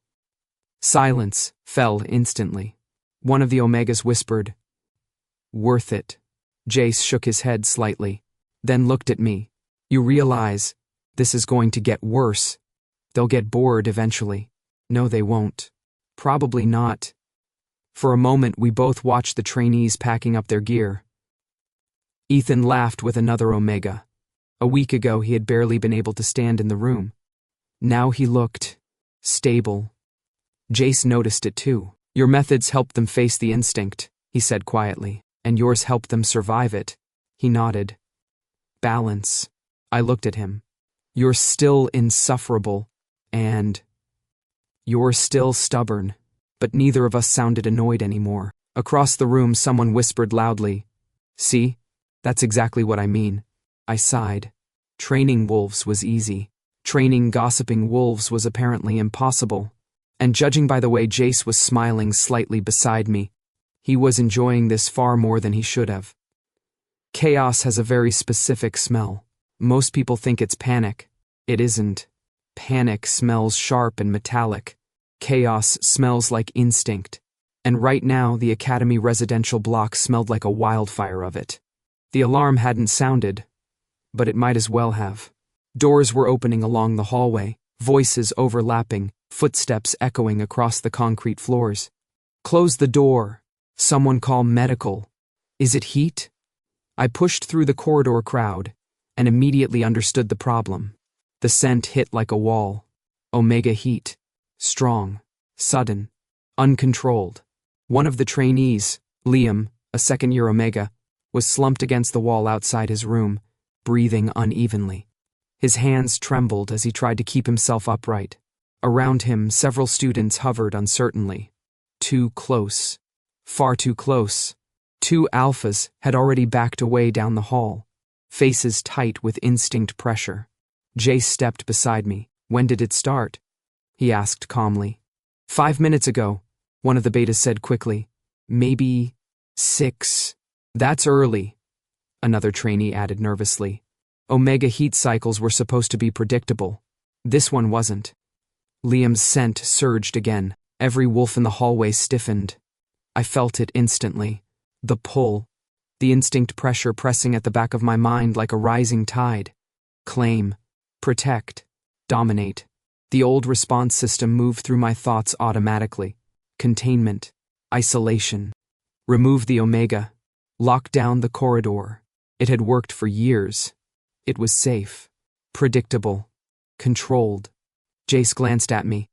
Silence fell instantly. One of the Omegas whispered, Worth it. Jace shook his head slightly, then looked at me. You realize, this is going to get worse. They'll get bored eventually. No, they won't. Probably not. For a moment, we both watched the trainees packing up their gear. Ethan laughed with another Omega. A week ago, he had barely been able to stand in the room. Now he looked stable. Jace noticed it too. Your methods helped them face the instinct, he said quietly, and yours helped them survive it. He nodded. Balance. I looked at him. You're still insufferable, and you're still stubborn. But neither of us sounded annoyed anymore. Across the room, someone whispered loudly, See? That's exactly what I mean. I sighed. Training wolves was easy. Training gossiping wolves was apparently impossible. And judging by the way Jace was smiling slightly beside me, he was enjoying this far more than he should have. Chaos has a very specific smell. Most people think it's panic. It isn't. Panic smells sharp and metallic. Chaos smells like instinct. And right now, the Academy residential block smelled like a wildfire of it. The alarm hadn't sounded, but it might as well have. Doors were opening along the hallway, voices overlapping, footsteps echoing across the concrete floors. Close the door. Someone call medical. Is it heat? I pushed through the corridor crowd and immediately understood the problem. The scent hit like a wall. Omega heat. Strong. Sudden. Uncontrolled. One of the trainees, Liam, a second-year Omega, was slumped against the wall outside his room, breathing unevenly. His hands trembled as he tried to keep himself upright. Around him, several students hovered uncertainly. Too close. Far too close. Two alphas had already backed away down the hall, faces tight with instinct pressure. Jace stepped beside me. When did it start? He asked calmly. 5 minutes ago, one of the betas said quickly. Maybe 6. That's early, another trainee added nervously. Omega heat cycles were supposed to be predictable. This one wasn't. Liam's scent surged again. Every wolf in the hallway stiffened. I felt it instantly. The pull. The instinct pressure pressing at the back of my mind like a rising tide. Claim. Protect. Dominate. The old response system moved through my thoughts automatically. Containment. Isolation. Remove the Omega. Lock down the corridor. It had worked for years. It was safe. Predictable. Controlled. Jace glanced at me.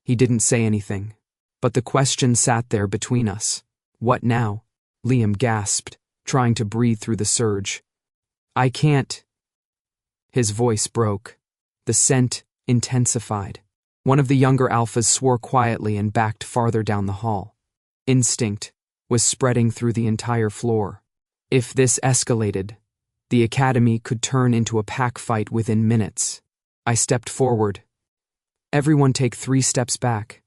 He didn't say anything. But the question sat there between us. What now? Liam gasped, trying to breathe through the surge. I can't. His voice broke. The scent intensified. One of the younger alphas swore quietly and backed farther down the hall. Instinct was spreading through the entire floor. If this escalated, the academy could turn into a pack fight within minutes. I stepped forward. Everyone take 3 steps back.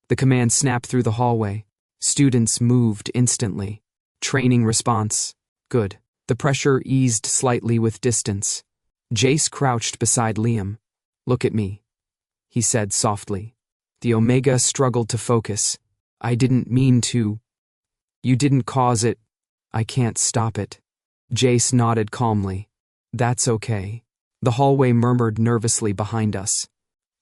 The command snapped through the hallway. Students moved instantly. Training response. Good. The pressure eased slightly with distance. Jace crouched beside Liam. Look at me, he said softly. The Omega struggled to focus. I didn't mean to. You didn't cause it. I can't stop it. Jace nodded calmly. That's okay. The hallway murmured nervously behind us.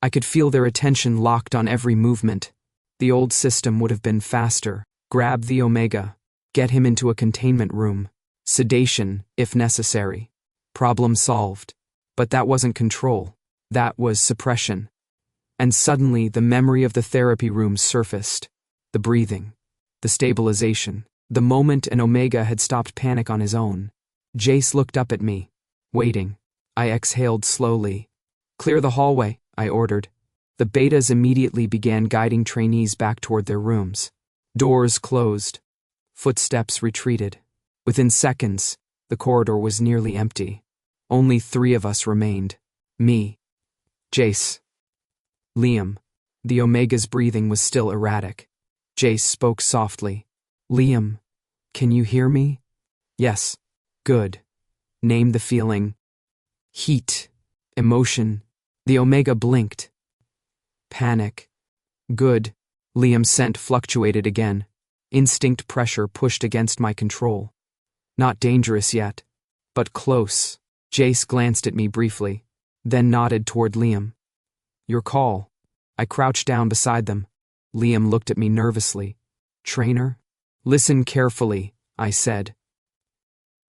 I could feel their attention locked on every movement. The old system would have been faster. Grab the Omega. Get him into a containment room. Sedation, if necessary. Problem solved. But that wasn't control. That was suppression. And suddenly the memory of the therapy room surfaced. The breathing. The stabilization. The moment an Omega had stopped panic on his own. Jace looked up at me. Waiting. I exhaled slowly. Clear the hallway, I ordered. The betas immediately began guiding trainees back toward their rooms. Doors closed. Footsteps retreated. Within seconds, the corridor was nearly empty. Only 3 of us remained. Me. Jace. Liam. The Omega's breathing was still erratic. Jace spoke softly. Liam, can you hear me? Yes. Good. Name the feeling. Heat. Emotion. The Omega blinked. Panic. Good. Liam's scent fluctuated again. Instinct pressure pushed against my control. Not dangerous yet, but close. Jace glanced at me briefly, then nodded toward Liam. Your call. I crouched down beside them. Liam looked at me nervously. Trainer? Listen carefully, I said.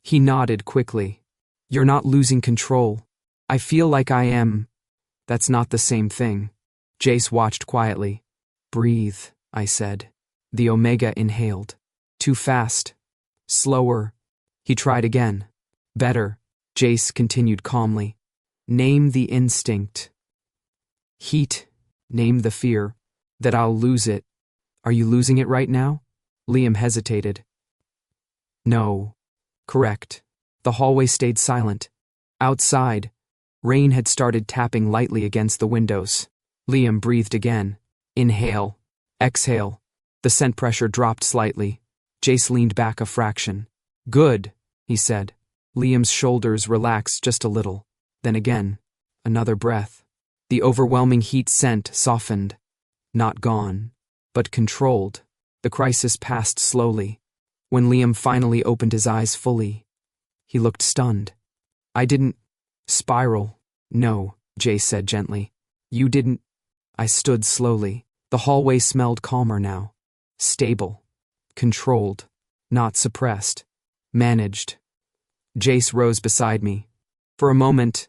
He nodded quickly. You're not losing control. I feel like I am. That's not the same thing. Jace watched quietly. Breathe, I said. The Omega inhaled. Too fast. Slower. He tried again. Better. Jace continued calmly. Name the instinct. Heat. Name the fear. That I'll lose it. Are you losing it right now? Liam hesitated. No. Correct. The hallway stayed silent. Outside, rain had started tapping lightly against the windows. Liam breathed again. Inhale. Exhale. The scent pressure dropped slightly. Jace leaned back a fraction. Good, he said. Liam's shoulders relaxed just a little. Then again, another breath. The overwhelming heat scent softened. Not gone, but controlled. The crisis passed slowly. When Liam finally opened his eyes fully, he looked stunned. I didn't spiral. No, Jace said gently. You didn't. I stood slowly. The hallway smelled calmer now. Stable. Controlled. Not suppressed. Managed. Jace rose beside me. For a moment,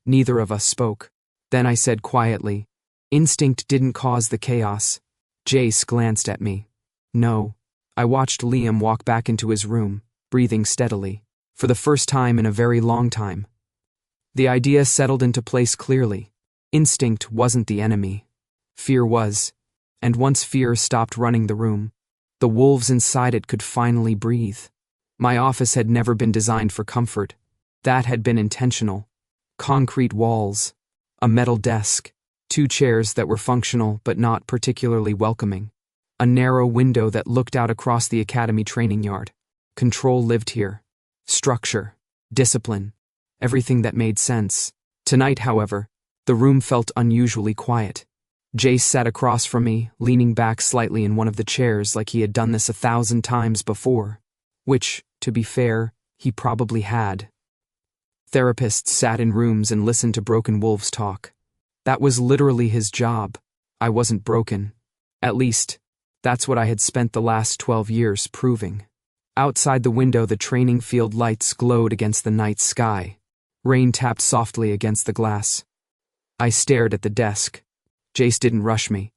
neither of us spoke. Then I said quietly, Instinct didn't cause the chaos. Jace glanced at me. No. I watched Liam walk back into his room, breathing steadily. For the first time in a very long time. The idea settled into place clearly. Instinct wasn't the enemy. Fear was. And once fear stopped running the room, the wolves inside it could finally breathe. My office had never been designed for comfort. That had been intentional. Concrete walls, a metal desk, 2 chairs that were functional but not particularly welcoming, a narrow window that looked out across the academy training yard. Control lived here. Structure, discipline, everything that made sense. Tonight, however, the room felt unusually quiet. Jace sat across from me, leaning back slightly in one of the chairs like he had done this 1,000 times before. Which, to be fair, he probably had. Therapists sat in rooms and listened to broken wolves talk. That was literally his job. I wasn't broken. At least, that's what I had spent the last 12 years proving. Outside the window, the training field lights glowed against the night sky. Rain tapped softly against the glass. I stared at the desk. Jace didn't rush me.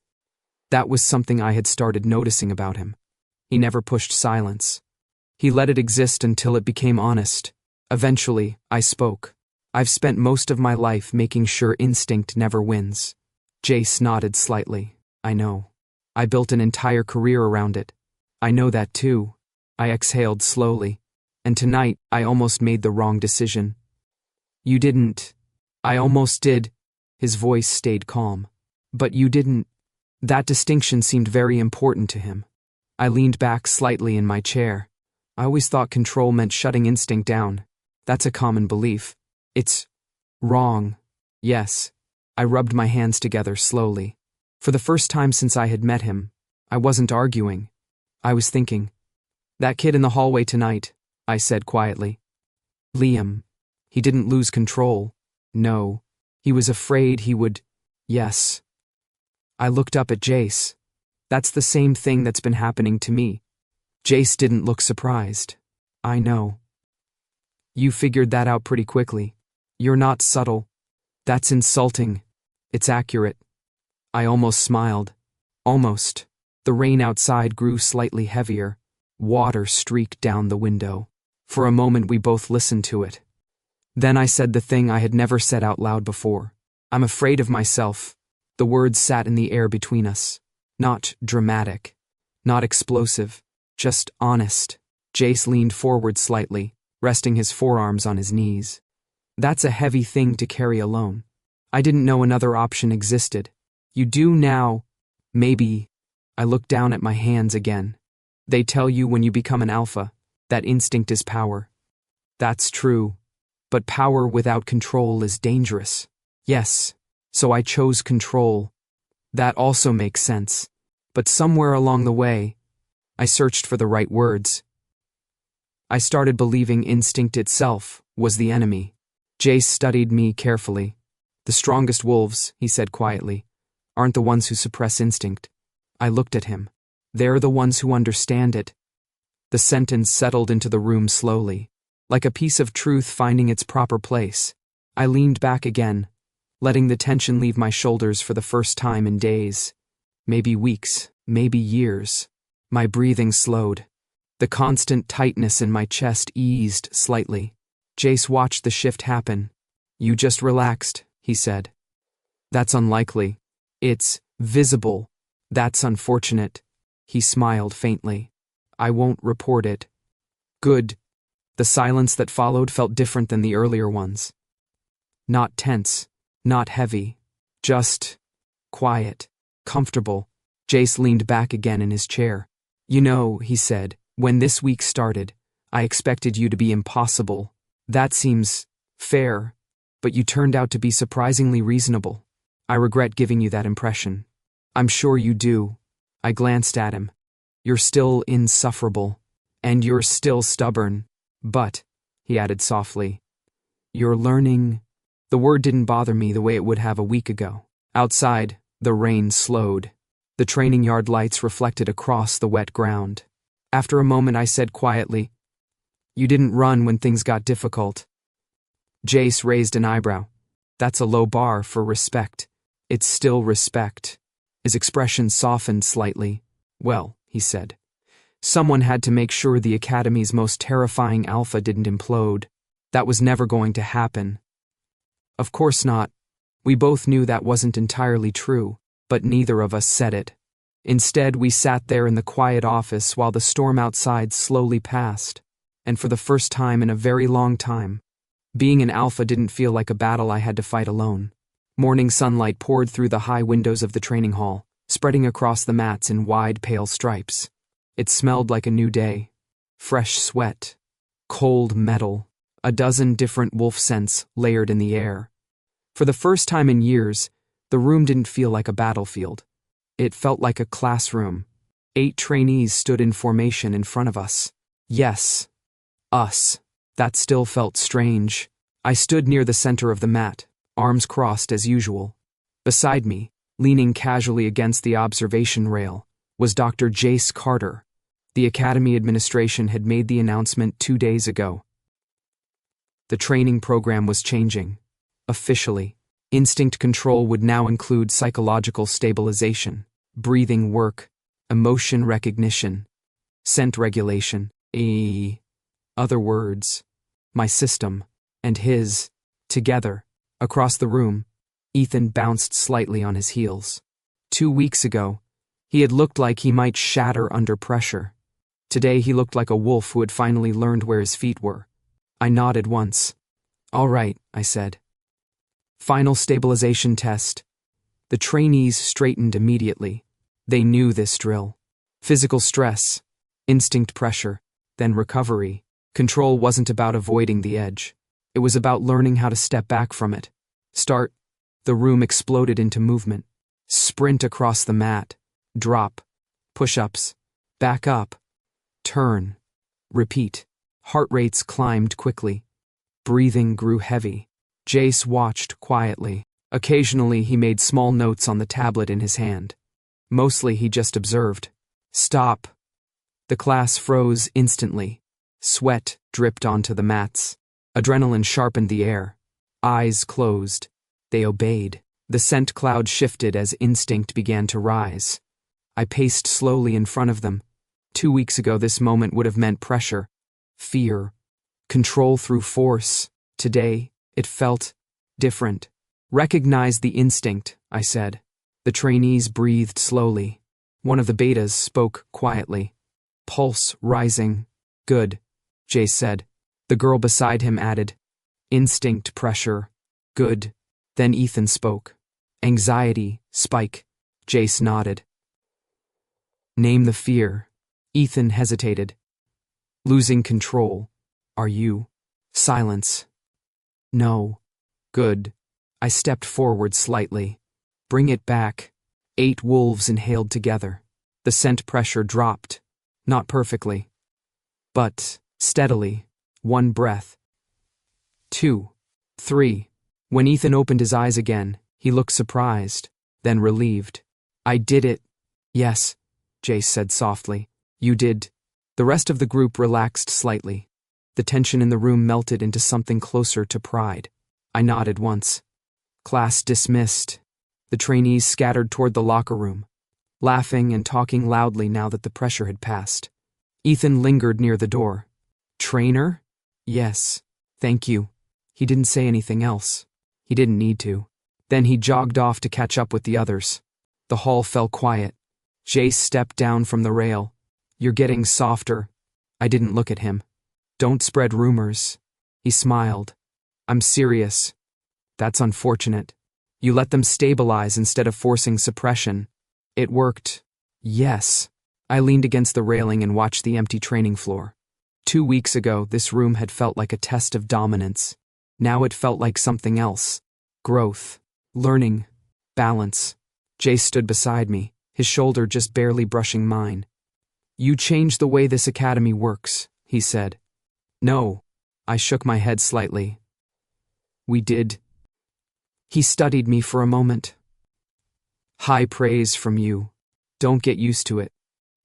That was something I had started noticing about him. He never pushed silence. He let it exist until it became honest. Eventually, I spoke. I've spent most of my life making sure instinct never wins. Jace nodded slightly. I know. I built an entire career around it. I know that too. I exhaled slowly. And tonight, I almost made the wrong decision. You didn't. I almost did. His voice stayed calm. But you didn't. That distinction seemed very important to him. I leaned back slightly in my chair. I always thought control meant shutting instinct down. That's a common belief. It's wrong. Yes. I rubbed my hands together slowly. For the first time since I had met him, I wasn't arguing. I was thinking. That kid in the hallway tonight, I said quietly. Liam. He didn't lose control. No. He was afraid he would. Yes. I looked up at Jace. That's the same thing that's been happening to me. Jace didn't look surprised. I know. You figured that out pretty quickly. You're not subtle. That's insulting. It's accurate. I almost smiled. Almost. The rain outside grew slightly heavier. Water streaked down the window. For a moment we both listened to it. Then I said the thing I had never said out loud before. I'm afraid of myself. The words sat in the air between us. Not dramatic. Not explosive. Just honest. Jace leaned forward slightly, resting his forearms on his knees. That's a heavy thing to carry alone. I didn't know another option existed. You do now. Maybe. I looked down at my hands again. They tell you when you become an alpha, that instinct is power. That's true. But power without control is dangerous. Yes. So I chose control. That also makes sense. But somewhere along the way, I searched for the right words. I started believing instinct itself was the enemy. Jace studied me carefully. The strongest wolves, he said quietly, aren't the ones who suppress instinct. I looked at him. They're the ones who understand it. The sentence settled into the room slowly, like a piece of truth finding its proper place. I leaned back again, letting the tension leave my shoulders for the first time in days. Maybe weeks, maybe years. My breathing slowed. The constant tightness in my chest eased slightly. Jace watched the shift happen. You just relaxed, he said. That's unlikely. It's visible. That's unfortunate. He smiled faintly. I won't report it. Good. The silence that followed felt different than the earlier ones. Not tense, not heavy, just quiet, comfortable. Jace leaned back again in his chair. You know, he said, when this week started, I expected you to be impossible. That seems fair, but you turned out to be surprisingly reasonable. I regret giving you that impression. I'm sure you do. I glanced at him. You're still insufferable, and you're still stubborn, but, he added softly, you're learning. The word didn't bother me the way it would have a week ago. Outside, the rain slowed. The training yard lights reflected across the wet ground. After a moment I said quietly, You didn't run when things got difficult. Jace raised an eyebrow. That's a low bar for respect. It's still respect. His expression softened slightly. Well, he said, someone had to make sure the Academy's most terrifying alpha didn't implode. That was never going to happen. Of course not. We both knew that wasn't entirely true, but neither of us said it. Instead, we sat there in the quiet office while the storm outside slowly passed, and for the first time in a very long time, being an alpha didn't feel like a battle I had to fight alone. Morning sunlight poured through the high windows of the training hall, spreading across the mats in wide, pale stripes. It smelled like a new day. Fresh sweat, cold metal, a dozen different wolf scents layered in the air. For the first time in years, the room didn't feel like a battlefield. It felt like a classroom. 8 trainees stood in formation in front of us. Yes, us. That still felt strange. I stood near the center of the mat, arms crossed as usual. Beside me, leaning casually against the observation rail, was Dr. Jace Carter. The Academy administration had made the announcement 2 days ago. The training program was changing. Officially, instinct control would now include psychological stabilization, breathing work, emotion recognition, scent regulation, Other words, my system, and his, together, across the room. Ethan bounced slightly on his heels. 2 weeks ago, he had looked like he might shatter under pressure. Today he looked like a wolf who had finally learned where his feet were. I nodded once. All right, I said. Final stabilization test. The trainees straightened immediately. They knew this drill. Physical stress, instinct pressure, then recovery. Control wasn't about avoiding the edge. It was about learning how to step back from it. Start. The room exploded into movement. Sprint across the mat. Drop. Push-ups. Back up. Turn. Repeat. Heart rates climbed quickly. Breathing grew heavy. Jace watched quietly. Occasionally he made small notes on the tablet in his hand. Mostly he just observed. Stop. The class froze instantly. Sweat dripped onto the mats. Adrenaline sharpened the air. Eyes closed. They obeyed. The scent cloud shifted as instinct began to rise. I paced slowly in front of them. 2 weeks ago this moment would have meant pressure, fear, control through force. Today, it felt different. Recognize the instinct, I said. The trainees breathed slowly. One of the betas spoke quietly. Pulse rising. Good, Jace said. The girl beside him added, instinct pressure. Good. Then Ethan spoke. Anxiety, spike. Jace nodded. Name the fear. Ethan hesitated. Losing control. Are you? Silence. No. Good. I stepped forward slightly. Bring it back. 8 wolves inhaled together. The scent pressure dropped. Not perfectly, but steadily. 1 breath. 2. 3. When Ethan opened his eyes again, he looked surprised, then relieved. I did it. Yes, Jace said softly. You did. The rest of the group relaxed slightly. The tension in the room melted into something closer to pride. I nodded once. Class dismissed. The trainees scattered toward the locker room, laughing and talking loudly now that the pressure had passed. Ethan lingered near the door. Trainer? Yes. Thank you. He didn't say anything else. He didn't need to. Then he jogged off to catch up with the others. The hall fell quiet. Jace stepped down from the rail. You're getting softer. I didn't look at him. Don't spread rumors. He smiled. I'm serious. That's unfortunate. You let them stabilize instead of forcing suppression. It worked. Yes. I leaned against the railing and watched the empty training floor. 2 weeks ago, this room had felt like a test of dominance. Now it felt like something else. Growth. Learning. Balance. Jace stood beside me, his shoulder just barely brushing mine. You changed the way this academy works, he said. No. I shook my head slightly. We did. He studied me for a moment. High praise from you. Don't get used to it.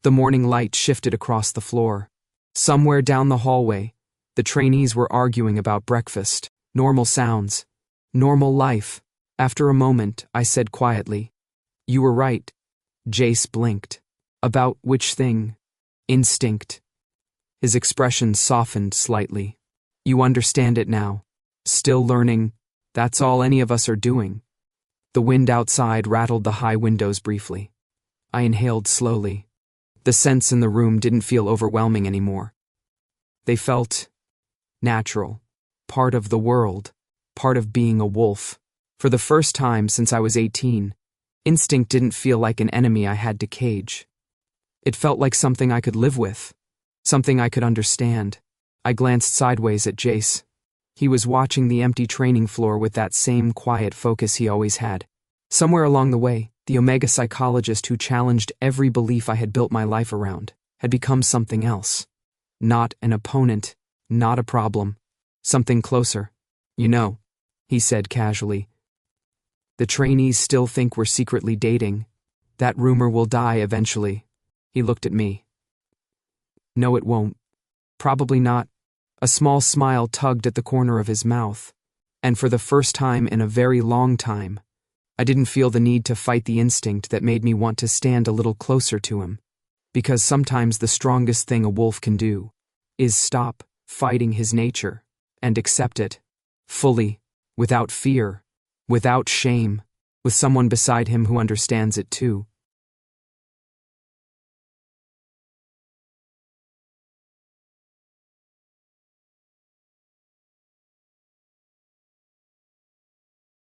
The morning light shifted across the floor. Somewhere down the hallway, the trainees were arguing about breakfast, normal sounds, normal life. After a moment, I said quietly, You were right. Jace blinked. About which thing? Instinct. His expression softened slightly. You understand it now. Still learning. That's all any of us are doing. The wind outside rattled the high windows briefly. I inhaled slowly. The scents in the room didn't feel overwhelming anymore. They felt natural, part of the world, part of being a wolf. For the first time since I was 18, instinct didn't feel like an enemy I had to cage. It felt like something I could live with, something I could understand. I glanced sideways at Jace. He was watching the empty training floor with that same quiet focus he always had. Somewhere along the way, the Omega psychologist who challenged every belief I had built my life around had become something else. Not an opponent, not a problem. Something closer. You know, he said casually. The trainees still think we're secretly dating. That rumor will die eventually. He looked at me. No, it won't. Probably not. A small smile tugged at the corner of his mouth. And for the first time in a very long time, I didn't feel the need to fight the instinct that made me want to stand a little closer to him. Because sometimes the strongest thing a wolf can do is stop fighting his nature and accept it fully, without fear, without shame, with someone beside him who understands it too.